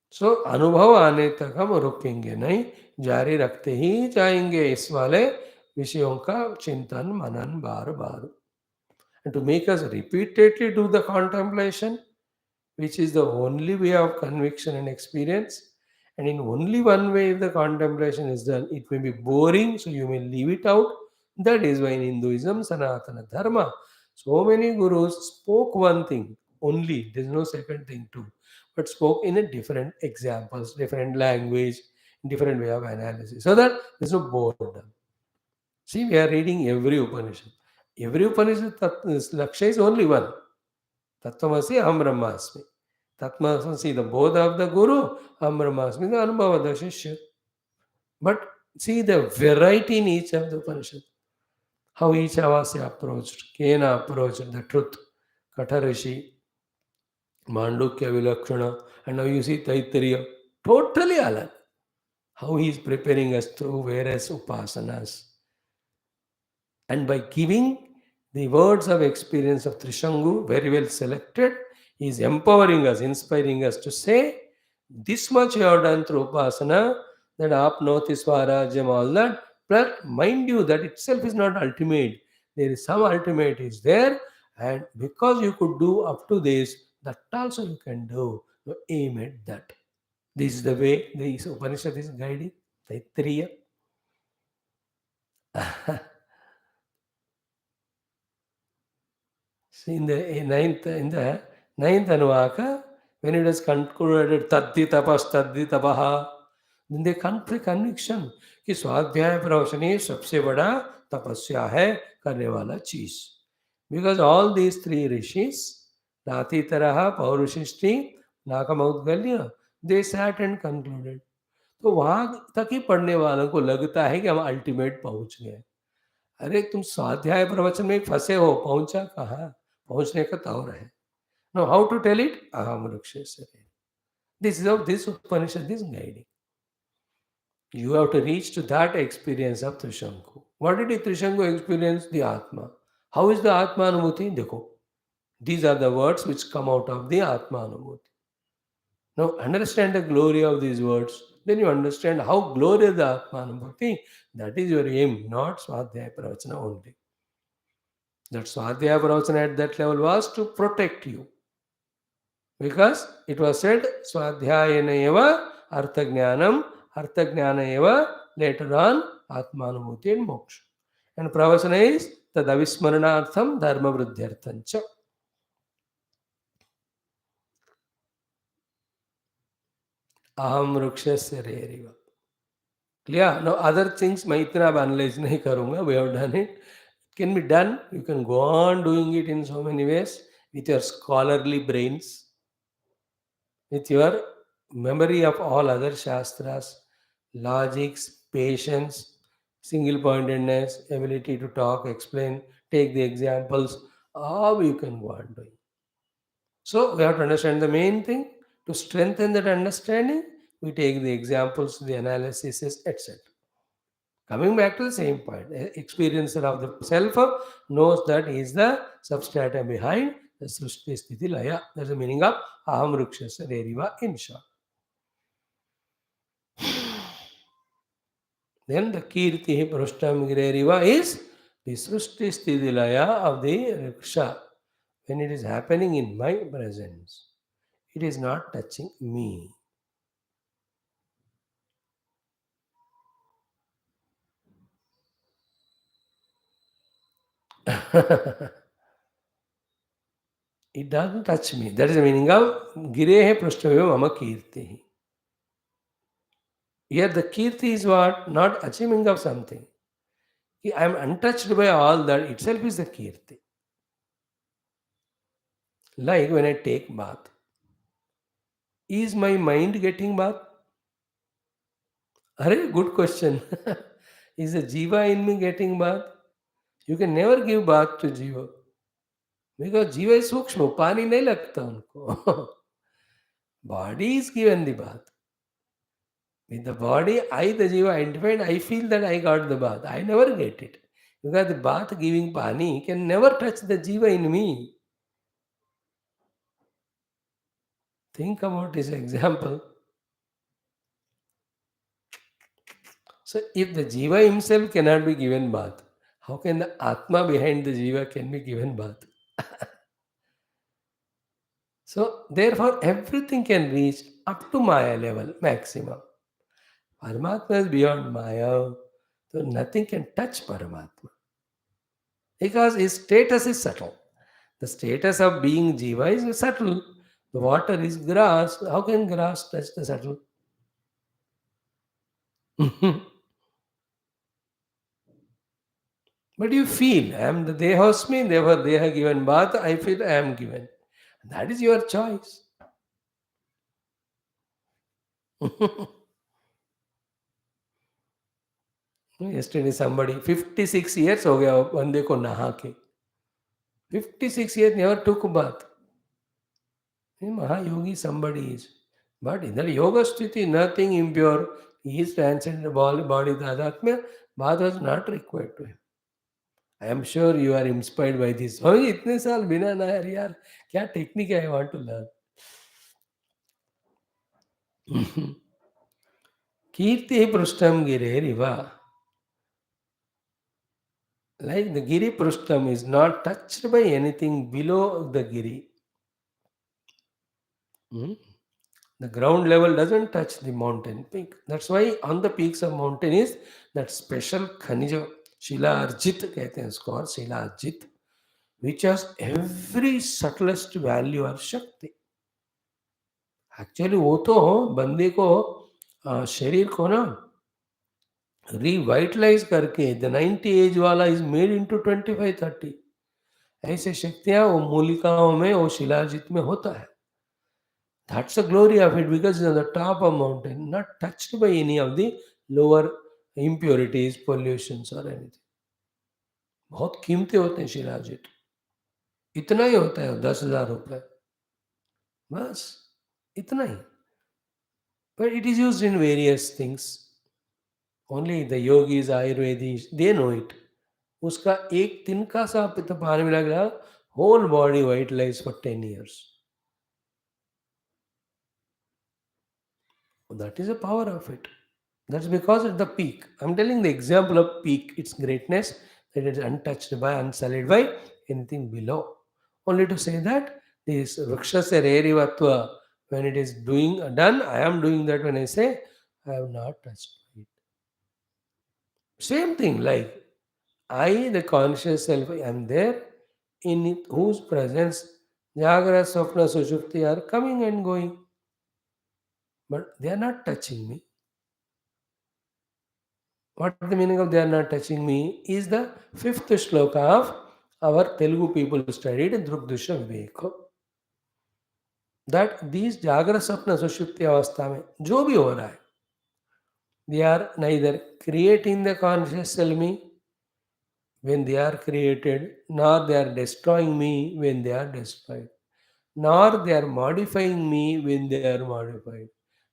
So, अनुभव आने तक हम रुकेंगे नहीं, जारी रखते ही जाएंगे इस वाले विषयों का चिंतन मनन बार बार. And to make us repeatedly do the contemplation, which is the only way of conviction and experience. And in only one way, if the contemplation is done, it may be boring, so you may leave it out. That is why in Hinduism, Sanatana Dharma, so many gurus spoke one thing only, there is no second thing too, but spoke in a different examples, different language, different way of analysis, so that there is no boredom. See, we are reading every Upanishad. Every Upanishad, Lakshya is only one. Tattvamasi Aham Brahmasmi. Tattvamasi, the both of the Guru, Aham Brahmasmi, the Anubhava, the Shishya. But see the variety in each of the Upanishad. How each Avasya approached, Kena approached the truth, Katharishi, Mandukya Vilakshana, and now you see Taittiriya. Totally alag. How he is preparing us through various upasanas. And by giving the words of experience of Trishangu, very well selected, he is empowering us, inspiring us to say, this much you have done through upasana, that apnoti swarajyam, all that, But mind you, that itself is not ultimate. There is some ultimate is there, and because you could do up to this, that also you can do. You aim at that. This is the way the Upanishad is guiding. Taittiriya. See, in the ninth Anuvaka, when it is concluded Taddi tapas Taddi tapaha, then they come to conviction कि स्वाध्याय प्रवचन ही सबसे बड़ा तपस्या है करने वाला चीज. Because all these three rishis, Ratitaraha, Paurushisti, Nakamaudgalya, they sat and concluded. तो वहां तक ही पढ़ने वालों को लगता है कि हम अल्टीमेट पहुंच गए. अरे तुम स्वाध्याय प्रवचन में फंसे हो, पहुंचा कहाँ? पहुंचने का तौर है. Know how to tell it? अहम वृक्ष से. This is of this Upanishad is guiding. You have to reach to that experience of Trishanku. What did Trishanku experience? The Atma. How is the Atma Anubhuti? Dekho. These are the words which come out of the Atma Anubhuti. Now understand the glory of these words. Then you understand how glorious the Atma Anubhuti. That is your aim, not Swadhyaya Pravachana only. That Swadhyaya Pravachana at that level was to protect you. Because it was said, Swadhyayana eva Artha Jnana eva, later on, Atmanubhuti and Moksha. And Pravachana is Tadavismaranartham Dharma Vruddhyarthancha. Aham Vrukshasya Reriva. Clear? Now other things मैं इतना अब analyze नहीं करूँगा. We have done it. It can be done. You can go on doing it in so many ways with your scholarly brains, with your memory of all other shastras, logics, patience, single pointedness, ability to talk, explain, take the examples, all you can go on doing. So we have to understand the main thing. To strengthen that understanding, we take the examples, the analyses, etc. Coming back to the same point, experiencer of the self knows that he is the substratum behind the Srushti Sthiti Laya. That's the meaning of Aham Rukshasya Reriva in short. Then the Kirti Prashtam Gireriva is the Srushti Sthiti Laya of the Riksha. When it is happening in my presence, it is not touching me. It doesn't touch me. That is the meaning of Girehe Prashtameva Mama Kirti. Here the Kirti is what? Not achieving of something. I am untouched by all that itself is the Kirti. Like when I take bath. Is my mind getting bath? Arey, good question. Is the Jiva in me getting bath? You can never give bath to Jiva. Because Jiva is Sukshma. Pani nahi lagta unko. Body is given the bath. With the body, I, the Jiva, identified, I feel that I got the bath. I never get it. Because the bath giving Pani can never touch the Jiva in me. Think about this example. So, if the Jiva himself cannot be given bath, how can the Atma behind the Jiva can be given bath? So, therefore, everything can reach up to Maya level, maximum. Paramatma is beyond Maya, so nothing can touch Paramatma. Because his status is subtle. The status of being Jiva is subtle. The water is grass. How can grass touch the subtle? But you feel, I am the Dehosmi, therefore they have given bath, I feel I am given. That is your choice. Yesterday somebody, 56 years हो गया बंदे को नहा के. 56 years never took bath. Mahayogi somebody is. But in the yoga sthiti, nothing impure. He is transcended body, the Adhatma. Bath was not required to him. I am sure you are inspired by this. स्वामी इतने साल बिना नहाए यार क्या technique है? I want to learn. Kirti पृष्ठम गिरेरिवा. Like the Giri Prustham is not touched by anything below the Giri. Hmm? The ground level doesn't touch the mountain peak. That's why on the peaks of mountain is that special Khanija, Shila Arjit कहते हैं उसको और Shila Arjit, which has every subtlest value or Shakti. Actually वो तो बंदे को शरीर को ना रिवाइटलाइज करके द 90 एज वाला इज मेड इनटू 25-30 ऐसे शक्तियां वो मूलिकाओं में वो शिलाजित में होता है. That's the glory of it because it's on the top of mountain, not touched by any of the lower impurities, pollutions or anything. बहुत कीमती होते हैं शिलाजित. इतना ही होता है 10,000 रुपए बस इतना ही. But it is used in various things. Only the yogis, Ayurvedis, they know it. उसका एक तिनका सा पानी में लग रहा whole body vitalized for 10 years. That is the power of it. That's because at the peak. I'm telling the example of peak, its greatness, that it is untouched by, unsullied by anything below. Only to say that this Vrikshasya Rerivatva, when it is doing done, I am doing that when I say I have not touched it. Same thing, like I, the conscious self, am there in whose presence Jagra, Swapna, Sushupti are coming and going. But they are not touching me. What the meaning of they are not touching me is the fifth shloka of our Telugu people studied in Drukdusha Viveka. That these Jagra, Swapna, Sushupti अवस्था में जो भी हो रहा है, they are neither creating the conscious self me when they are created, nor they are destroying me when they are destroyed, nor they are modifying me when they are modified,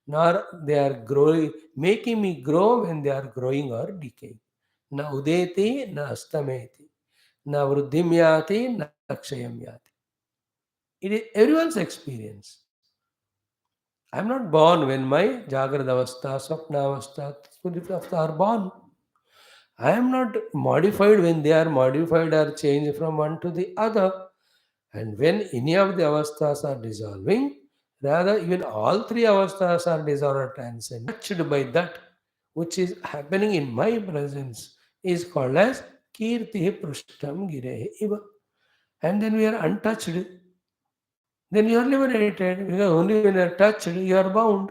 nor they are growing, making me grow when they are growing or decaying. Na udeti, na astameti, na vruddhim yati, na akshayam yati. It is everyone's experience. I am not born when my Jagrada Avastha, Swapna Avastha, Sushupta Avastha are born. I am not modified when they are modified or changed from one to the other. And when any of the avasthas are dissolving, rather even all three avasthas are dissolved or transcended, touched by that which is happening in my presence is called as Kirti Prishtam Girehe Iva. And then we are untouched. Then you are liberated because only when you are touched, you are bound.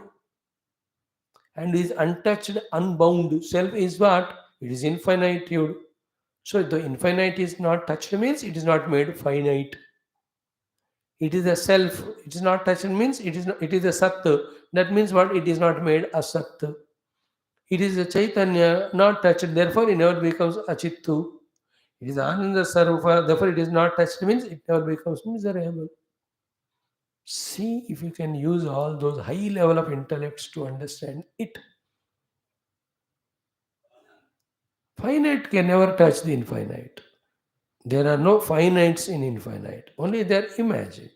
And is untouched, unbound. Self is what? It is infinitude. So the infinite is not touched means it is not made finite. It is a self. It is not touched means it is a sat. That means what? It is not made asat. It is a chaitanya, not touched. Therefore, it never becomes achittu. It is ananda sarva. Therefore, it is not touched means it never becomes miserable. See if you can use all those high level of intellects to understand it. Finite can never touch the infinite. There are no finites in infinite. Only they are imagined.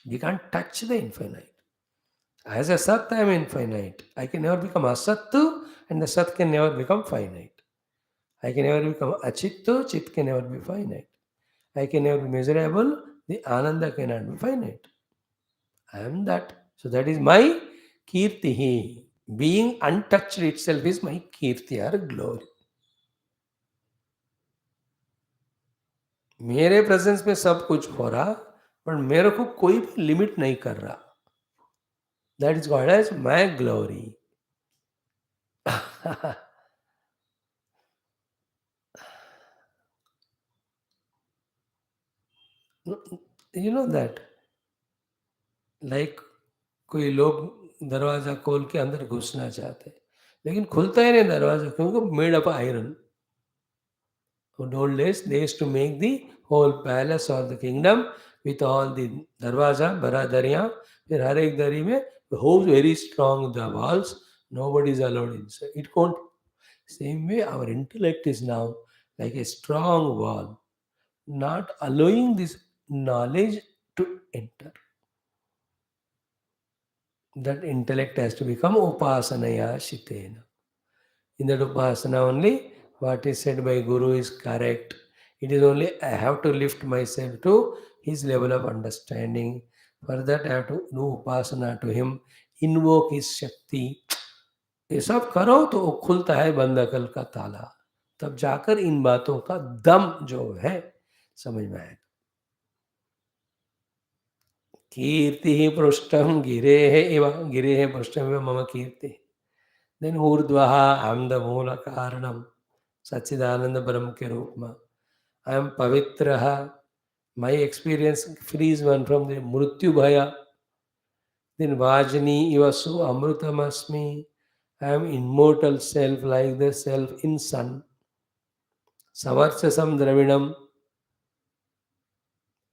We can't touch the infinite. As a Sat, I am infinite. I can never become Asattu, and the Sat can never become finite. I can never become Achittu, Chit can never be finite. I can never be miserable, the Ananda cannot be finite. I am that. So that is my Kirtihi. Being untouched itself is my Kirti or glory. मेरे presence में सब कुछ हो रहा पर मेरे को कोई भी लिमिट नहीं कर रहा. That is called as my glory. You know that, like कोई लोग दरवाजा खोल के अंदर घुसना चाहते हैं लेकिन खुलता ही नहीं दरवाजा क्योंकि made up iron. In old days, they used to make the whole palace or the kingdom with all the darwaza, baradariya. फिर हर एक दरी में how very strong the walls, nobody is allowed inside. It can't. Same way, our intellect is now like a strong wall, not allowing this knowledge to enter. That intellect has to become upasanaya shitena. In that upasana only, what is said by Guru is correct. It is only I have to lift myself to his level of understanding. For that, I have to do upasana to him, invoke his Shakti. ये सब करो तो वो खुलता है बंदकल का ताला. तब जाकर इन बातों का दम जो है समझ में आएगा. कीर्ति पृष्ठम गिरे पृष्ठम मम कीर्ति. Then urdvaha, I am the moola karanam, Sachidananda Brahm ke roop. I am pavitraha. My experience frees one from the mrityu bhaya. Then vajni ivasu amrutamasmi. I am immortal self like the self in sun. Savarchasam dravinam.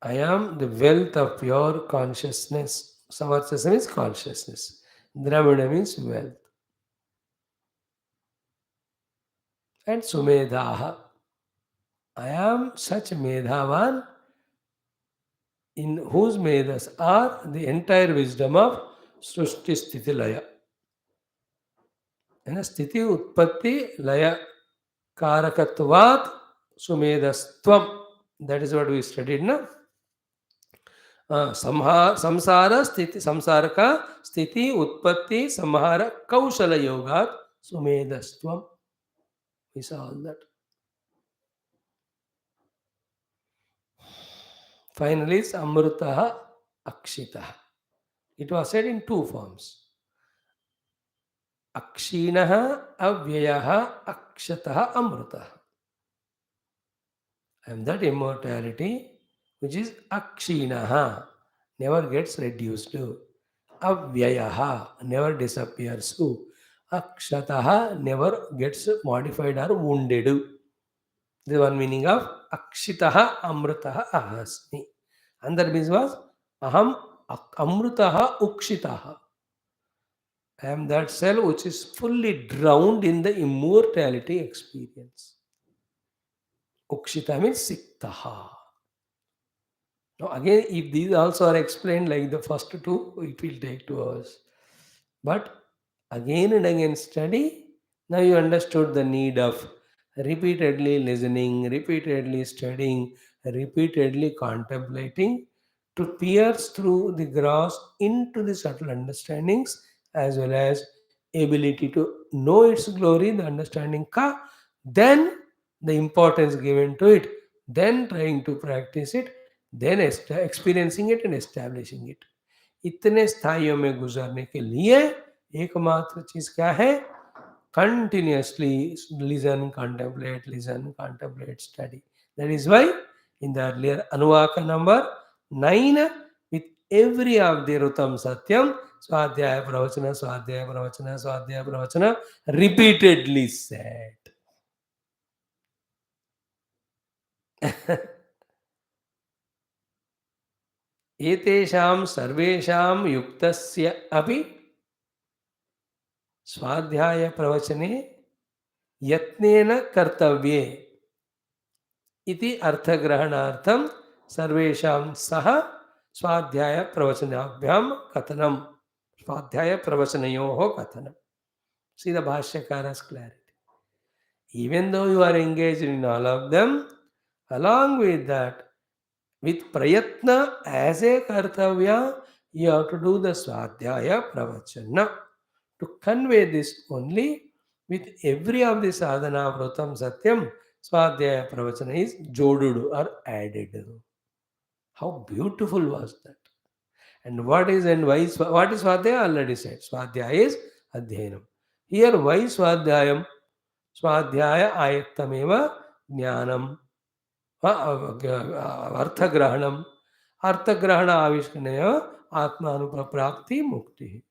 I am the wealth of pure consciousness. Savarchasam is consciousness. Dravina means wealth. And sumedhaha. I am such medhavan in whose medas are the entire wisdom of Srushti Sthiti Laya. And Sthiti Utpatti Laya Karakatvat Sumedastvam. That is what we studied now. Samsara Sthiti Samsaraka Sthiti Utpatti Samhara Kaushala Yogat Sumedastvam. We saw all that. Finally, it's Amrutaha Akshitaha. It was said in two forms. Akshinaha, Avyayaha, Akshataha, Amrutaha. And that immortality, which is Akshinaha, never gets reduced. Avyayaha, never disappears. Akshataha, never gets modified or wounded. The one meaning of Akshitaha, Amrutaha, Ahasmi. And that means was Aham Amrutaha, Ukshitaha. I am that cell which is fully drowned in the immortality experience. Ukshita means siktaha. Now again, if these also are explained like the first two, it will take 2 hours. But again and again study, now you understood the need of repeatedly listening, repeatedly studying, repeatedly contemplating to pierce through the gross into the subtle understandings as well as ability to know its glory, the understanding ka, then the importance given to it, then trying to practice it, then experiencing it and establishing it. इतने स्थाइयों में गुजरने के लिए एकमात्र चीज क्या है? Continuously listen, contemplate, study. That is why in the earlier Anuvaka number 9, with every of the Rutam Satyam, Swadhyaya Pravachana, Swadhyaya Pravachana, Swadhyaya Pravachana, repeatedly said. एतेषां सर्वेषां युक्तस्य अपि स्वाध्याय प्रवचने यत्नेन कर्तव्ये इति अर्थग्रहणार्थं सर्वेषां सह स्वाध्याय प्रवचनाभ्यां कथनं स्वाध्याय प्रवचनयोः कथनं. See the Bhashyakara's clarity. Even though you are engaged in all of them, along with that, with prayatna as a kartavya, you have to do the swadhyaya pravachana. To convey this only, with every of the sadhana vratam satyam, swadhyaya pravachana is jodudu or added. How beautiful was that? And what is and why what is swadhyaya? Already said. Swadhyaya is adhyanam. Here why swadhyayam? Swadhyaya ayattameva jnanam. अर्थग्रहणम अर्थग्रहण आविष्करणय आत्मानुप्राप्ति मुक्ति.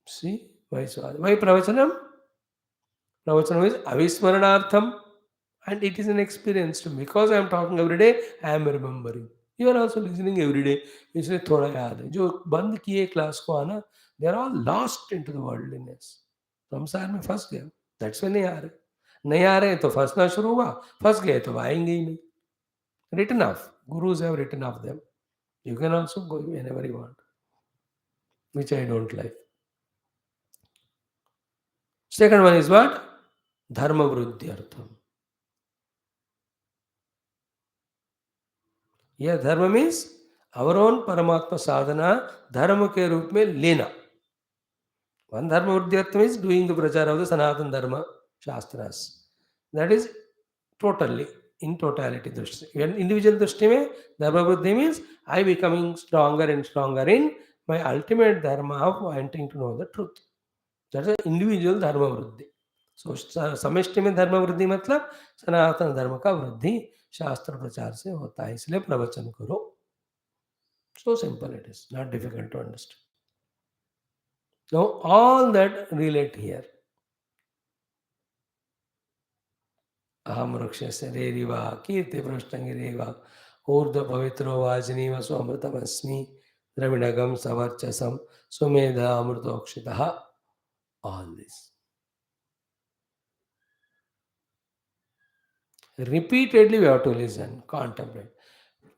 See why pravachanam? Pravachanam is avismaranaartham, and it is an experience to me. Because I am talking every day, I am remembering. You are also listening every day. इसलिए थोड़ा याद है. जो बंद किए class को आना, they are all lost into the worldliness. संसार में फंस गए. That's why नहीं आ रहे तो फंसना शुरू हुआ. फंस गए तो आएंगे ही नहीं. Written off. Gurus have written off them. You can also go whenever you want, which I don't like. Second one is what? धर्म वृद्धि अर्थम. यह धर्म मीन्स our own परमात्मा साधना धर्म के रूप में लेना. One dharma vruddhyartham is doing the prachara of the Sanatana Dharma Shastras. That is totally, in totality drishti. When individual drishti mein, dharma vruddhi means I becoming stronger and stronger in my ultimate dharma of wanting to know the truth. That's an individual dharma vruddhi. So समष्टि में धर्म वृद्धि मतलब सनातन धर्म का वृद्धि शास्त्र प्रचार से होता है, इसलिए प्रवचन करो. So simple it is, not difficult to understand. Now all that relate here. अहम वृक्षस्य रेरिवा कीर्तिपृष्ठङ्गिरेवा ऊर्ध्व पवित्रो वाजिनीव स्वमृतमस्मि द्रविणगम सवर्चसम Sumedha अमृतोक्षितः. All this repeatedly we have to listen, contemplate.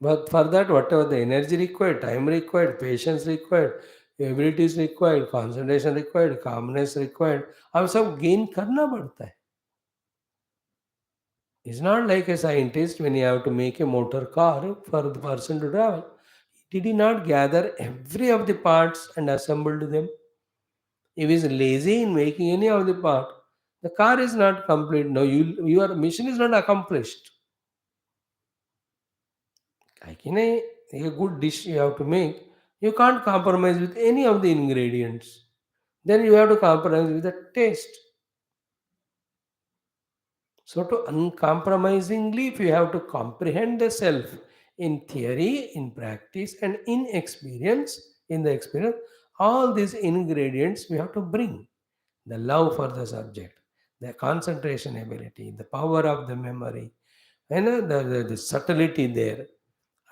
But for that, whatever the energy required, time required, patience required, abilities required, concentration required, calmness required, अब सब gain करना पड़ता है. It's not like a scientist when you have to make a motor car for the person to travel. Did he not gather every of the parts and assembled them? If he is lazy in making any of the part, the car is not complete. No, your mission is not accomplished. Like in a good dish you have to make, you can't compromise with any of the ingredients. Then you have to compromise with the taste. So, to uncompromisingly, if you have to comprehend the self in theory, in practice, and in experience, in the experience, all these ingredients we have to bring. The love for the subject, the concentration ability, the power of the memory, and the subtlety there,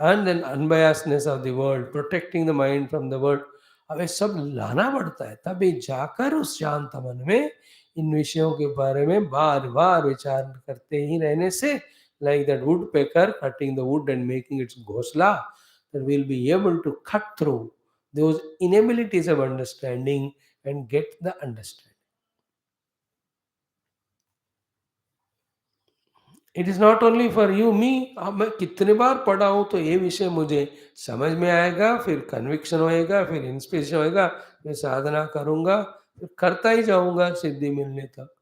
and then unbiasedness of the world, protecting the mind from the world. अब ये सब लाना पड़ता है, तभी जाकर उस शांत मन में इन विषयों के बारे में बार बार विचार करते ही रहने से, like that woodpecker cutting the wood and making its ghosla, that we'll be able to cut through those inabilities of understanding and get the understanding. It is not only for you me. अब मैं कितने बार पढ़ा हूँ तो ये विषय मुझे समझ में आएगा, फिर कन्विक्शन होएगा, फिर इंस्पिरेशन होएगा, मैं साधना करूँगा, फिर करता ही जाऊँगा सिद्धि मिलने तक.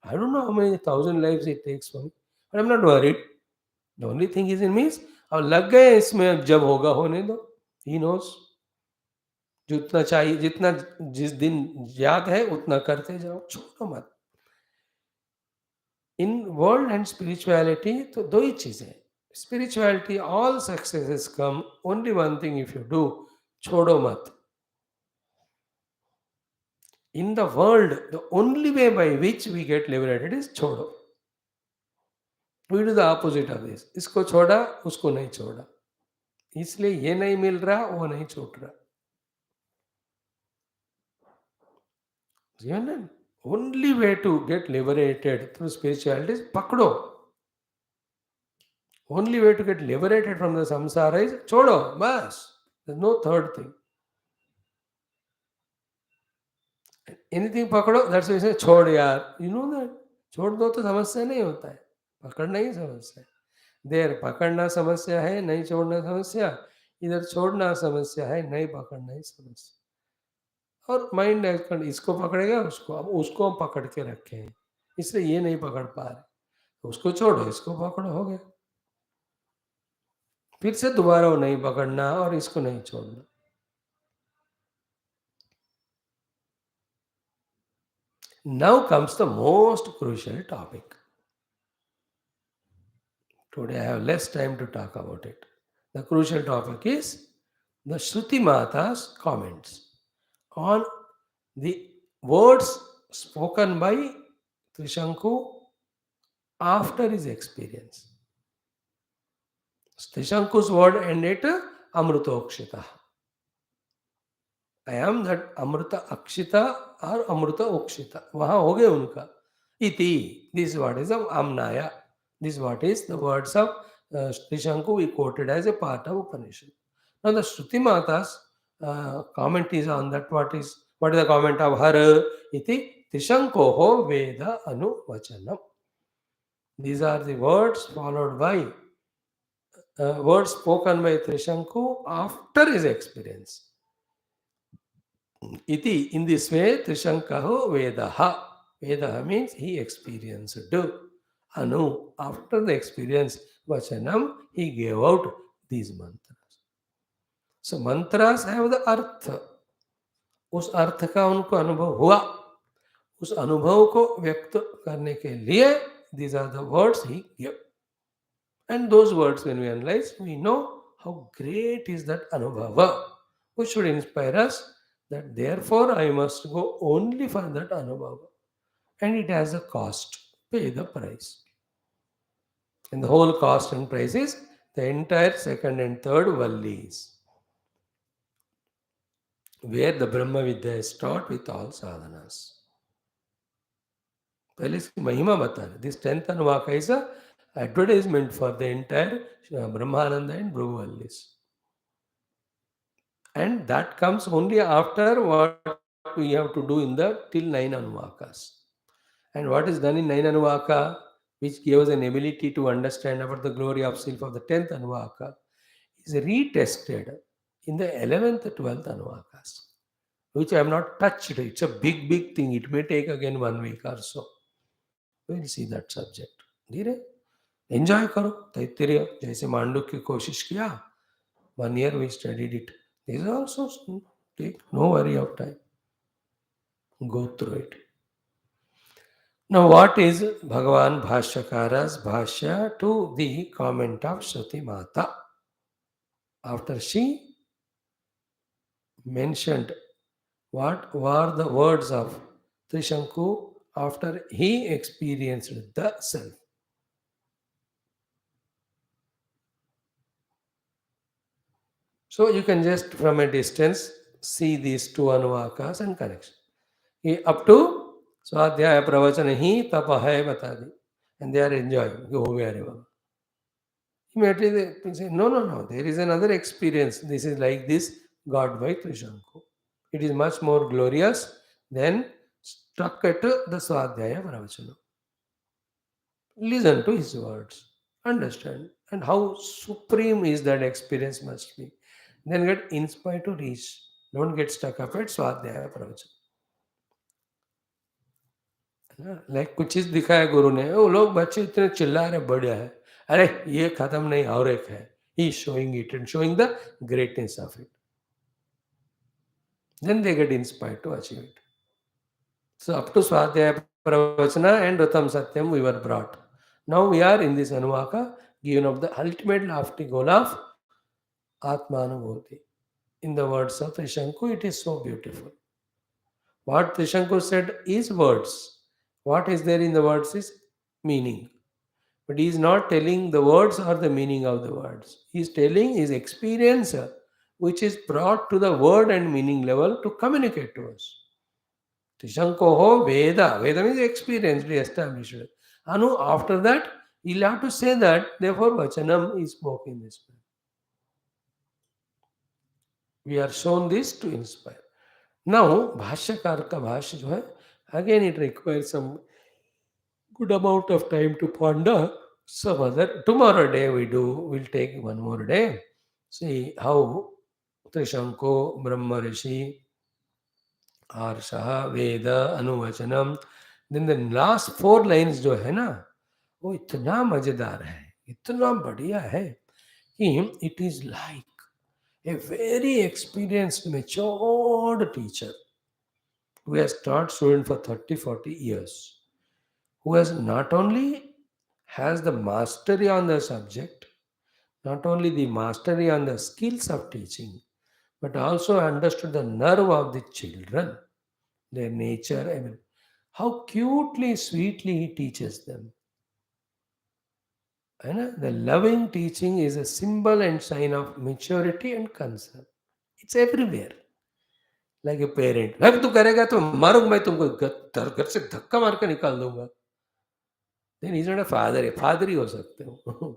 I don't know how many thousand lives it takes for me, but I am not worried. The only thing is in means अब लग गए इसमें, अब जब होगा होने दो. He knows. जितना चाहिए, जितना जिस दिन याद है उतना करते जाओ, छोड़ो मत. इन वर्ल्ड एंड स्पिरिचुअलिटी तो दो ही चीजें. Spirituality all successes come only one thing if you do, छोड़ो मत. In the world the only way by which we get liberated is छोड़ो. We do the opposite of this. इसको छोड़ा, उसको नहीं छोड़ा, इसलिए ये नहीं मिल रहा, वो नहीं छूट रहा. Only way to get liberated through spirituality is पकड़ो. Only way to get liberated from the samsara is chodo, bas. There's no third thing. Anything pakdo, that's why you say chod yaar. You know that. छोड़ दो तो समस्या नहीं होता है, पकड़ना ही समस्या है. देर पकड़ना समस्या है, नहीं छोड़ना समस्या. इधर छोड़ना समस्या है, नहीं पकड़ना ही समस्या. और माइंड इसको पकड़ेगा, उसको, अब उसको हम पकड़ के रखे हैं, इसलिए ये नहीं पकड़ पा रहे. उसको छोड़ो, इसको पकड़ो, हो गया. फिर से दोबारा वो नहीं पकड़ना और इसको नहीं छोड़ना. Now comes the most crucial topic. Today I have less time to talk about it. The crucial topic is the Shruti Mata's comments on the words spoken by Trishanku after his experience. Trishanku's word ended Amrutokshita. I am that Amruta Akshita or Amruta Okshita. वहाँ हो गए उनका. Iti. This is what is of Amnaya. This is what is the words of Trishanku we quoted as a part of Upanishad. Now the Shruti Mata's comment is on that. What is the comment of her? Iti Trishankoho Veda Anuvachanam. These are the words followed by words spoken by Trishanku after his experience. Iti, in this way, Trishankaho Vedaha. Vedaha means he experienced. Anu, after the experience, Vachanam, he gave out these mantras. So mantras have the अर्थ, उस अर्थ का उनको अनुभव हुआ, उस अनुभव को व्यक्त करने के लिए these are the words he gave. And those words, when we analyze, we know how great is that anubhava, which should inspire us that therefore I must go only for that anubhava. And it has a cost. Pay the price. And the whole cost and price is the entire second and third Vallis, where the Brahma Vidya is taught with all sadhanas. पहले इसकी महिमा बता रहे. This 10th Anuvaka is a advertisement for the entire Brahmananda and Bhruvallis. And that comes only after what we have to do in the till 9 Anuvakas. And what is done in 9 Anuvaka, which gives an ability to understand about the glory of self of the 10th Anuvaka, is retested in the 11th, 12th Anuvakas, which I have not touched. It's a big, big thing. It may take again 1 week or so. We'll see that subject. धीरे enjoy करो. तैत्तिरीय जैसे मांडुक्य की कोशिश किया, 1 year we studied it. These also take no worry of time. Go through it. Now, what is Bhagavan Bhashyakara's Bhashya to the comment of Shruti Mata? After she mentioned what were the words of Trishanku after he experienced the self. So you can just from a distance see these two Anuvakas and connection. Up to Swadhyaya Pravachana hi tapa hai bata di. And they are enjoying. Go very well. Immediately they say, no, there is another experience. This is like this, God by Trishanku. It is much more glorious than stuck at the Swadhyaya Pravachana. Listen to his words, understand, and how supreme is that experience must be. Then get inspired to reach. Don't get stuck up at Swadhyaya Pravachana. Like कुछ चीज दिखाया गुरु ने, वो लोग बच्चे इतने चिल्ला रहे, बढ़िया है, अरे ये खत्म नहीं और एक है. He is showing it and showing the greatness of it. Then they get inspired to achieve it. So up to Swadhyaya Pravachana and Rutam Satyam we were brought. Now we are in this Anuvaka, given of the ultimate lofty goal of Atmanubhuti. In the words of Trishanku, it is so beautiful. What Trishanku said is words. What is there in the words is meaning. But he is not telling the words or the meaning of the words. He is telling his experience, which is brought to the word and meaning level to communicate to us. Trishankoho Veda. Veda means experience, we established. Anu, after that, he'll have to say that, therefore Vachanam is spoken in this way. We are shown this to inspire. Now, Bhashyakar ka Bhashya jo hai, again it requires some good amount of time to ponder. Some other, tomorrow day we'll take one more day. See how Trishanko, Brahma Rishi, Arsha, Veda, Anuvachanam. Then the last 4 lines जो है ना, वो इतना मजेदार है, इतना बढ़िया है कि it is like a very experienced, matured teacher who has taught students for 30-40 years, who has not only has the mastery on the subject, not only the mastery on the skills of teaching, but also understood the nerve of the children, their nature. I mean, how cutely, sweetly he teaches them. And the loving teaching is a symbol and sign of maturity and concern. It's everywhere. Like a parent. अब तू करेगा तो मारूंगा मैं तुमको, घर से धक्का मार के निकाल दूंगा. Then he's not a father. Father ही हो सकते हो.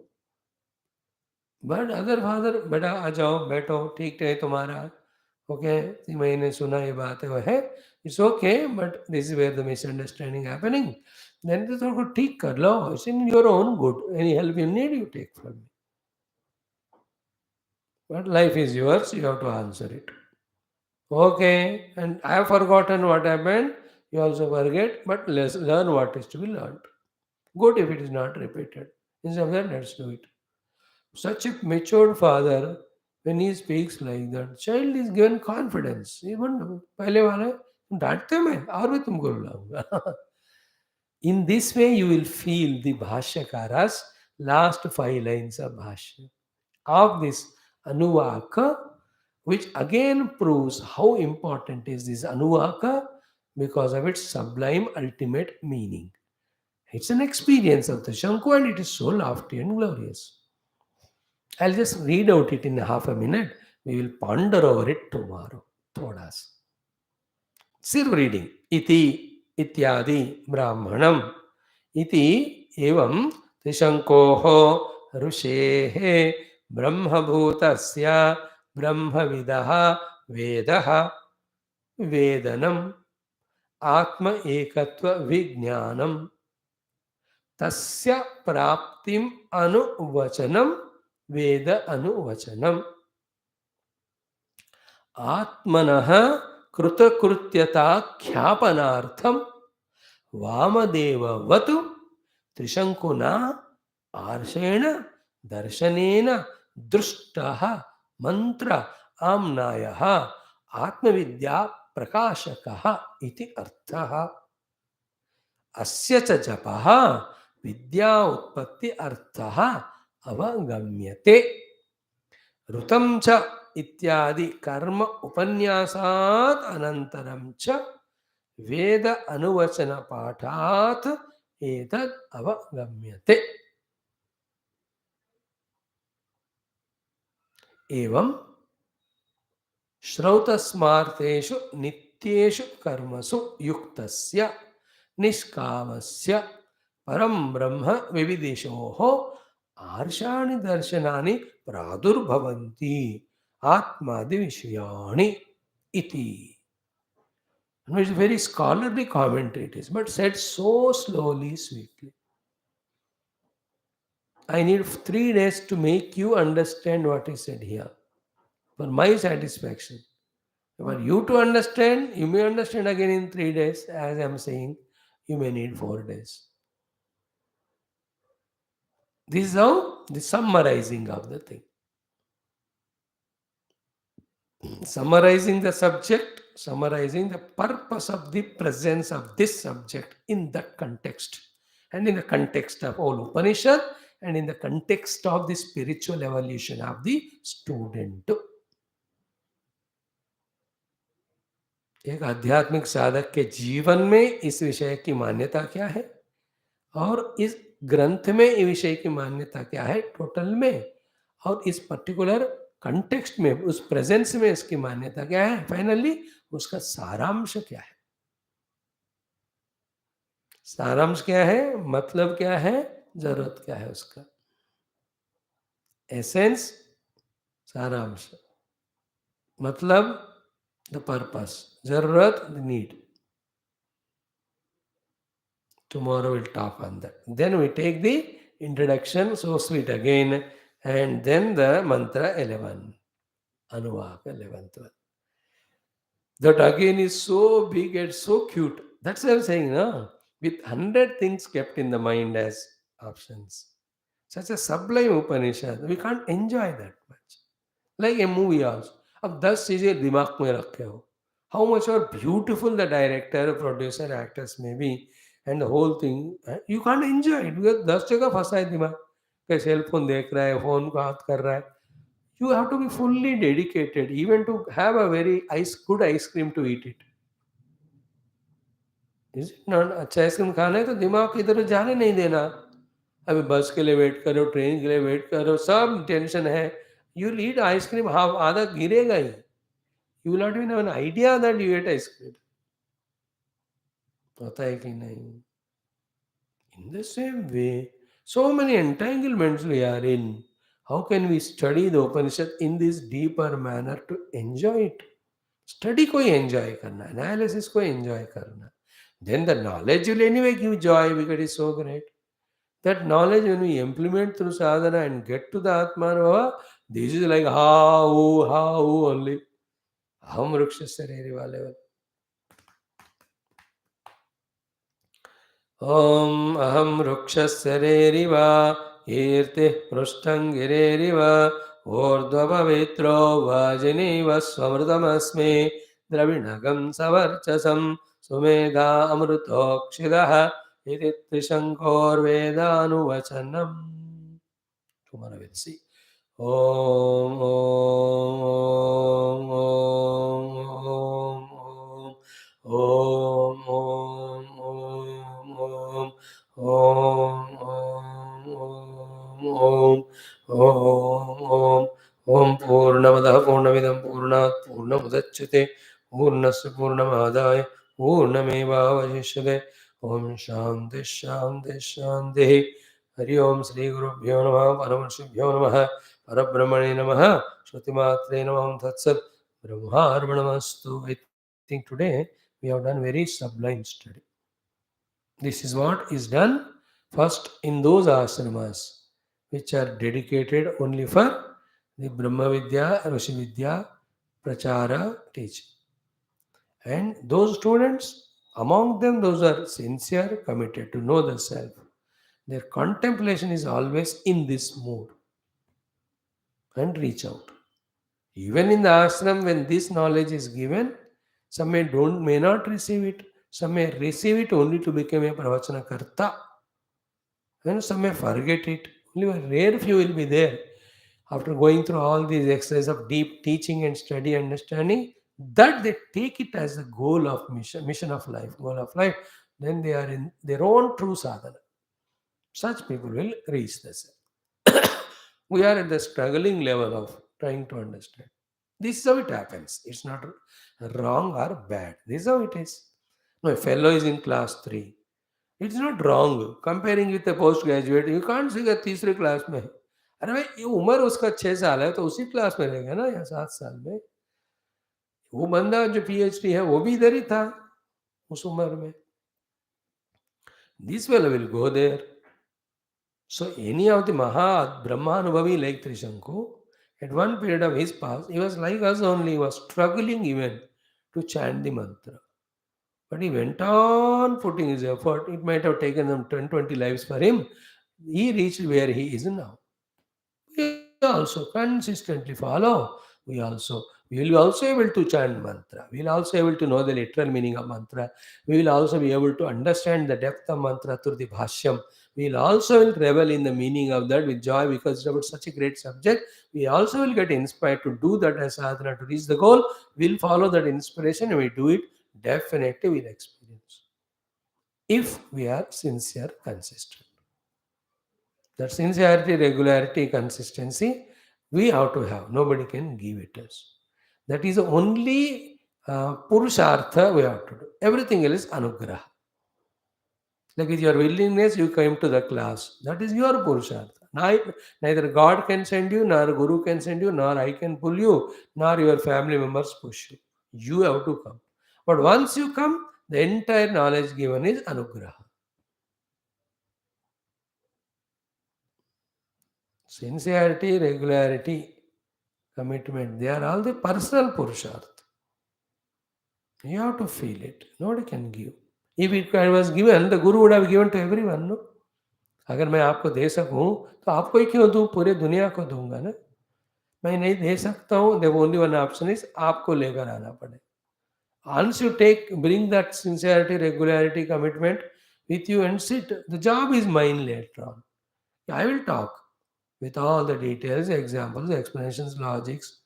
But other father, बेटा आ जाओ बैठो, ठीक है तुम्हारा, ओके, मैंने सुना ये बात है वो है, it's okay, but this is where the misunderstanding happening, then तो थोड़ा ठीक कर लो, it's in your own good, any help you need you take from me, but life is yours, you have to answer it. Okay, and I have forgotten what happened. You also forget, but let's learn what is to be learned. Good if it is not repeated. Instead of that, let's do it. Such a matured father, when he speaks like that, child is given confidence. Even पहले वाले तुम डांटते मैं और भी तुमको रुलाऊंगा. In this way, you will feel the Bhashyakara's last 5 lines of Bhashya of this Anuvaka, which again proves how important is this Anuvaka because of its sublime ultimate meaning. It's an experience of the Shanku and it is so lofty and glorious. I'll just read out it in half a minute. We will ponder over it tomorrow. Thodas. सिर्फ reading. इति इत्यादि ब्राह्मणम इति एवं त्रिशंकोः ऋषेः ब्रह्मभूतस्य ब्रह्मविदः वेदः वेदनम आत्म एकत्व विज्ञानम तस्य प्राप्तिम अनुवचनम वेद अनुवचनम आत्मनः कृतकृत्यता ख्यापनार्थम वामदेववतु त्रिशंकुना आर्षेण दर्शनेन दृष्टः मंत्र आम्नायः आत्मविद्या प्रकाशकः इति अर्थः. अस्य च जपः विद्या उत्पत्ति अर्थः अवगम्यते. ऋतं च इत्यादि कर्म उपन्यासात् अनन्तरं च वेद अनुवचन पाठात् एतद् अवगम्यते. एवं श्रौतस्मार्तेषु नित्येषु कर्मसु युक्तस्य निष्कामस्य परं ब्रह्म विविदिशोः आर्षाणि दर्शनानि प्रादुर्भवन्ति आत्मादि विषयाणि इति. It's a very scholarly commentary it is, but said so slowly, sweetly. I need 3 days to make you understand what is said here, for my satisfaction. For you to understand, you may understand again in 3 days, as I am saying, you may need 4 days. This is how the summarizing of the thing. Summarizing the subject, summarizing the purpose of the presence of this subject in that context, and in the context of all Upanishad, and in the context of the spiritual evolution of the student. एक आध्यात्मिक साधक के जीवन में इस विषय की मान्यता क्या है और इस ग्रंथ में इस विषय की मान्यता क्या है टोटल में, और इस पर्टिकुलर कंटेक्स्ट में उस प्रेजेंस में इसकी मान्यता क्या है, फाइनली उसका सारांश क्या है. सारांश क्या है, मतलब क्या है, जरूरत क्या है उसका. एसेंस, सारांश, मतलब द पर्पस, जरूरत, the need. Tomorrow we'll talk on that. Then we take the introduction, so sweet again, and then the mantra 11, Anuvaka 11th one. That again is so big and so cute. That's what I'm saying, no? With 100 things kept in the mind as options. Such a sublime Upanishad, we can't enjoy that much. Like a movie also. अब 10 चीजें दिमाग में रखे हो. How much more beautiful the director, producer, actors may be, and the whole thing, you can't enjoy it because 10 जगह फंसा है दिमाग. कहीं सेल फोन देख रहा है, फोन को हाथ कर रहा है. You have to be fully dedicated, even to have a very good ice cream to eat it. Is it not? अच्छा आइसक्रीम खाना है तो दिमाग इधर जाने नहीं देना. अभी बस के लिए वेट करो, ट्रेन के लिए वेट करो, सब टेंशन है. You eat ice cream, half आधा गिरेगा ही. You will not even have an idea that you ate ice cream. होता है कि नहीं? In the same way, so many entanglements we are in. How can we study the Upanishad in this deeper manner to enjoy it? Study को ही enjoy करना, analysis को enjoy करना. Then the knowledge will anyway give joy because it is so great. That knowledge, when we implement through sadhana and get to the Atmanubhava, this is like ha, ooh only. Aham vrukshasya reriva level. Om aham vrukshasya reriva kirti prushtang gireriva urdhva vitro vajiniva swamrtamasmi dravinagam savarchasam sumedha amrutokshidaha iti trishankor vedanuvachanam. Tomorrow we'll see. Om Om Om Om Om Om Om Om Om Om Purnamadaha Purnamidam Purnat Purnamudachyate Purnasya Purnamadaya Purnamevavashishyate Om Shanti Shanti Shanti. हरि ओम श्री गुरुभ्यो नमः परमर्षिभ्यो नमः परब्रह्मणे नमः श्रुतिमात्रे नमः तत्सत् ब्रह्मार्पणमस्तु. I think today we have done very sublime study. This is what is done first in those ashramas which are dedicated only for the Brahma Vidya, Rishi Vidya, Prachara teaching. And those students, among them, those are sincere, committed to know the self. Their contemplation is always in this mood and reach out. Even in the ashram, when this knowledge is given, some may not receive it. Some may receive it only to become a pravachana karta, and some may forget it. Only a rare few will be there. After going through all these exercises of deep teaching and study understanding, that they take it as a goal of mission of life, goal of life, then they are in their own true sadhana. Such people will reach this. We are at the struggling level of trying to understand. This is how it happens. It's not wrong or bad. This is how it is. No, a fellow is in class 3. It's not wrong. Comparing with a postgraduate, you can't say that तीसरे class में है. अरे भाई ये उम्र उसका 6 साल है तो उसी क्लास में रहेगा ना या 7 साल में. वो बंदा जो PhD है वो भी इधर ही था उस उम्र में. This fellow will go there. So any of the Maha Brahmanubhavi like Trishanku, at one period of his past, he was like us only, he was struggling even to chant the mantra. But he went on putting his effort. It might have taken them 10, 20 lives for him. He reached where he is now. We also consistently follow. We will also able to chant mantra. We will also able to know the literal meaning of mantra. We will also be able to understand the depth of mantra through the Bhashyam. We will also will revel in the meaning of that with joy because it's about such a great subject. We also will get inspired to do that as sadhana to reach the goal. We'll follow that inspiration and we do it. Definitely we'll experience. If we are sincere, consistent. That sincerity, regularity, consistency, we have to have. Nobody can give it us. That is the only purushartha we have to do. Everything else is anugraha. Like with your willingness, you came to the class. That is your purushartha. Neither God can send you, nor Guru can send you, nor I can pull you, nor your family members push you. You have to come. But once you come, the entire knowledge given is anugraha. Sincerity, regularity, commitment, they are all the personal purushartha. You have to feel it. Nobody can give. If it was given, the Guru would have given to everyone, no? अगर मैं आपको दे सकूं तो आपको ही क्यों दूं, पूरे दुनिया को दूंगा ना. मैं नहीं दे सकता हूं. The only one option is आपको लेकर आना पड़े. Once you bring that sincerity, regularity, commitment with you and sit, the job is mine later on. I will talk with all the details, examples, explanations, logics.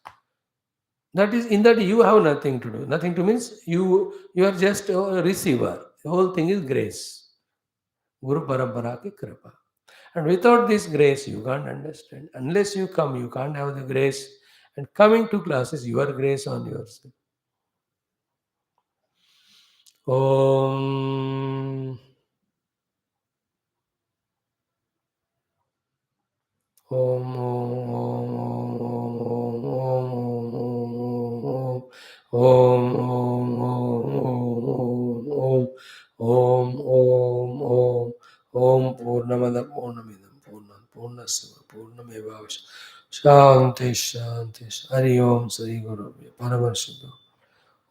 That is in that you have nothing to do. Nothing to means you are just a receiver. The whole thing is grace. Guru Parampara ki kripa. And without this grace, you can't understand. Unless you come, you can't have the grace. And coming to classes, your grace on yourself. Om. Om. Om. Om. Om. Om. Om. Om. शांति शांति। हरि ओम श्री गुरु परमर्षि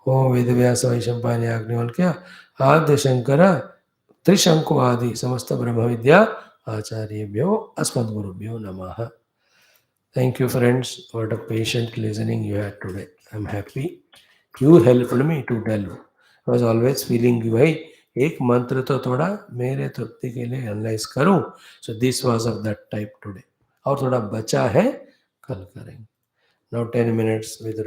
ओम वेद व्यास वैशंपायन याज्ञवल क्या आद्य शंकर त्रिशंकु आदि समस्त ब्रह्म विद्या आचार्यभ्यो अस्मद्गुरुभ्यो नमः. Thank you, friends. What a patient listening you had today. I'm happy. You helped me to delve. I was always feeling कि भाई एक मंत्र तो थोड़ा मेरे तृप्ति के लिए एनालाइज करूं. So this was of that type today. और थोड़ा बचा है कल करेंगे. Now 10 minutes with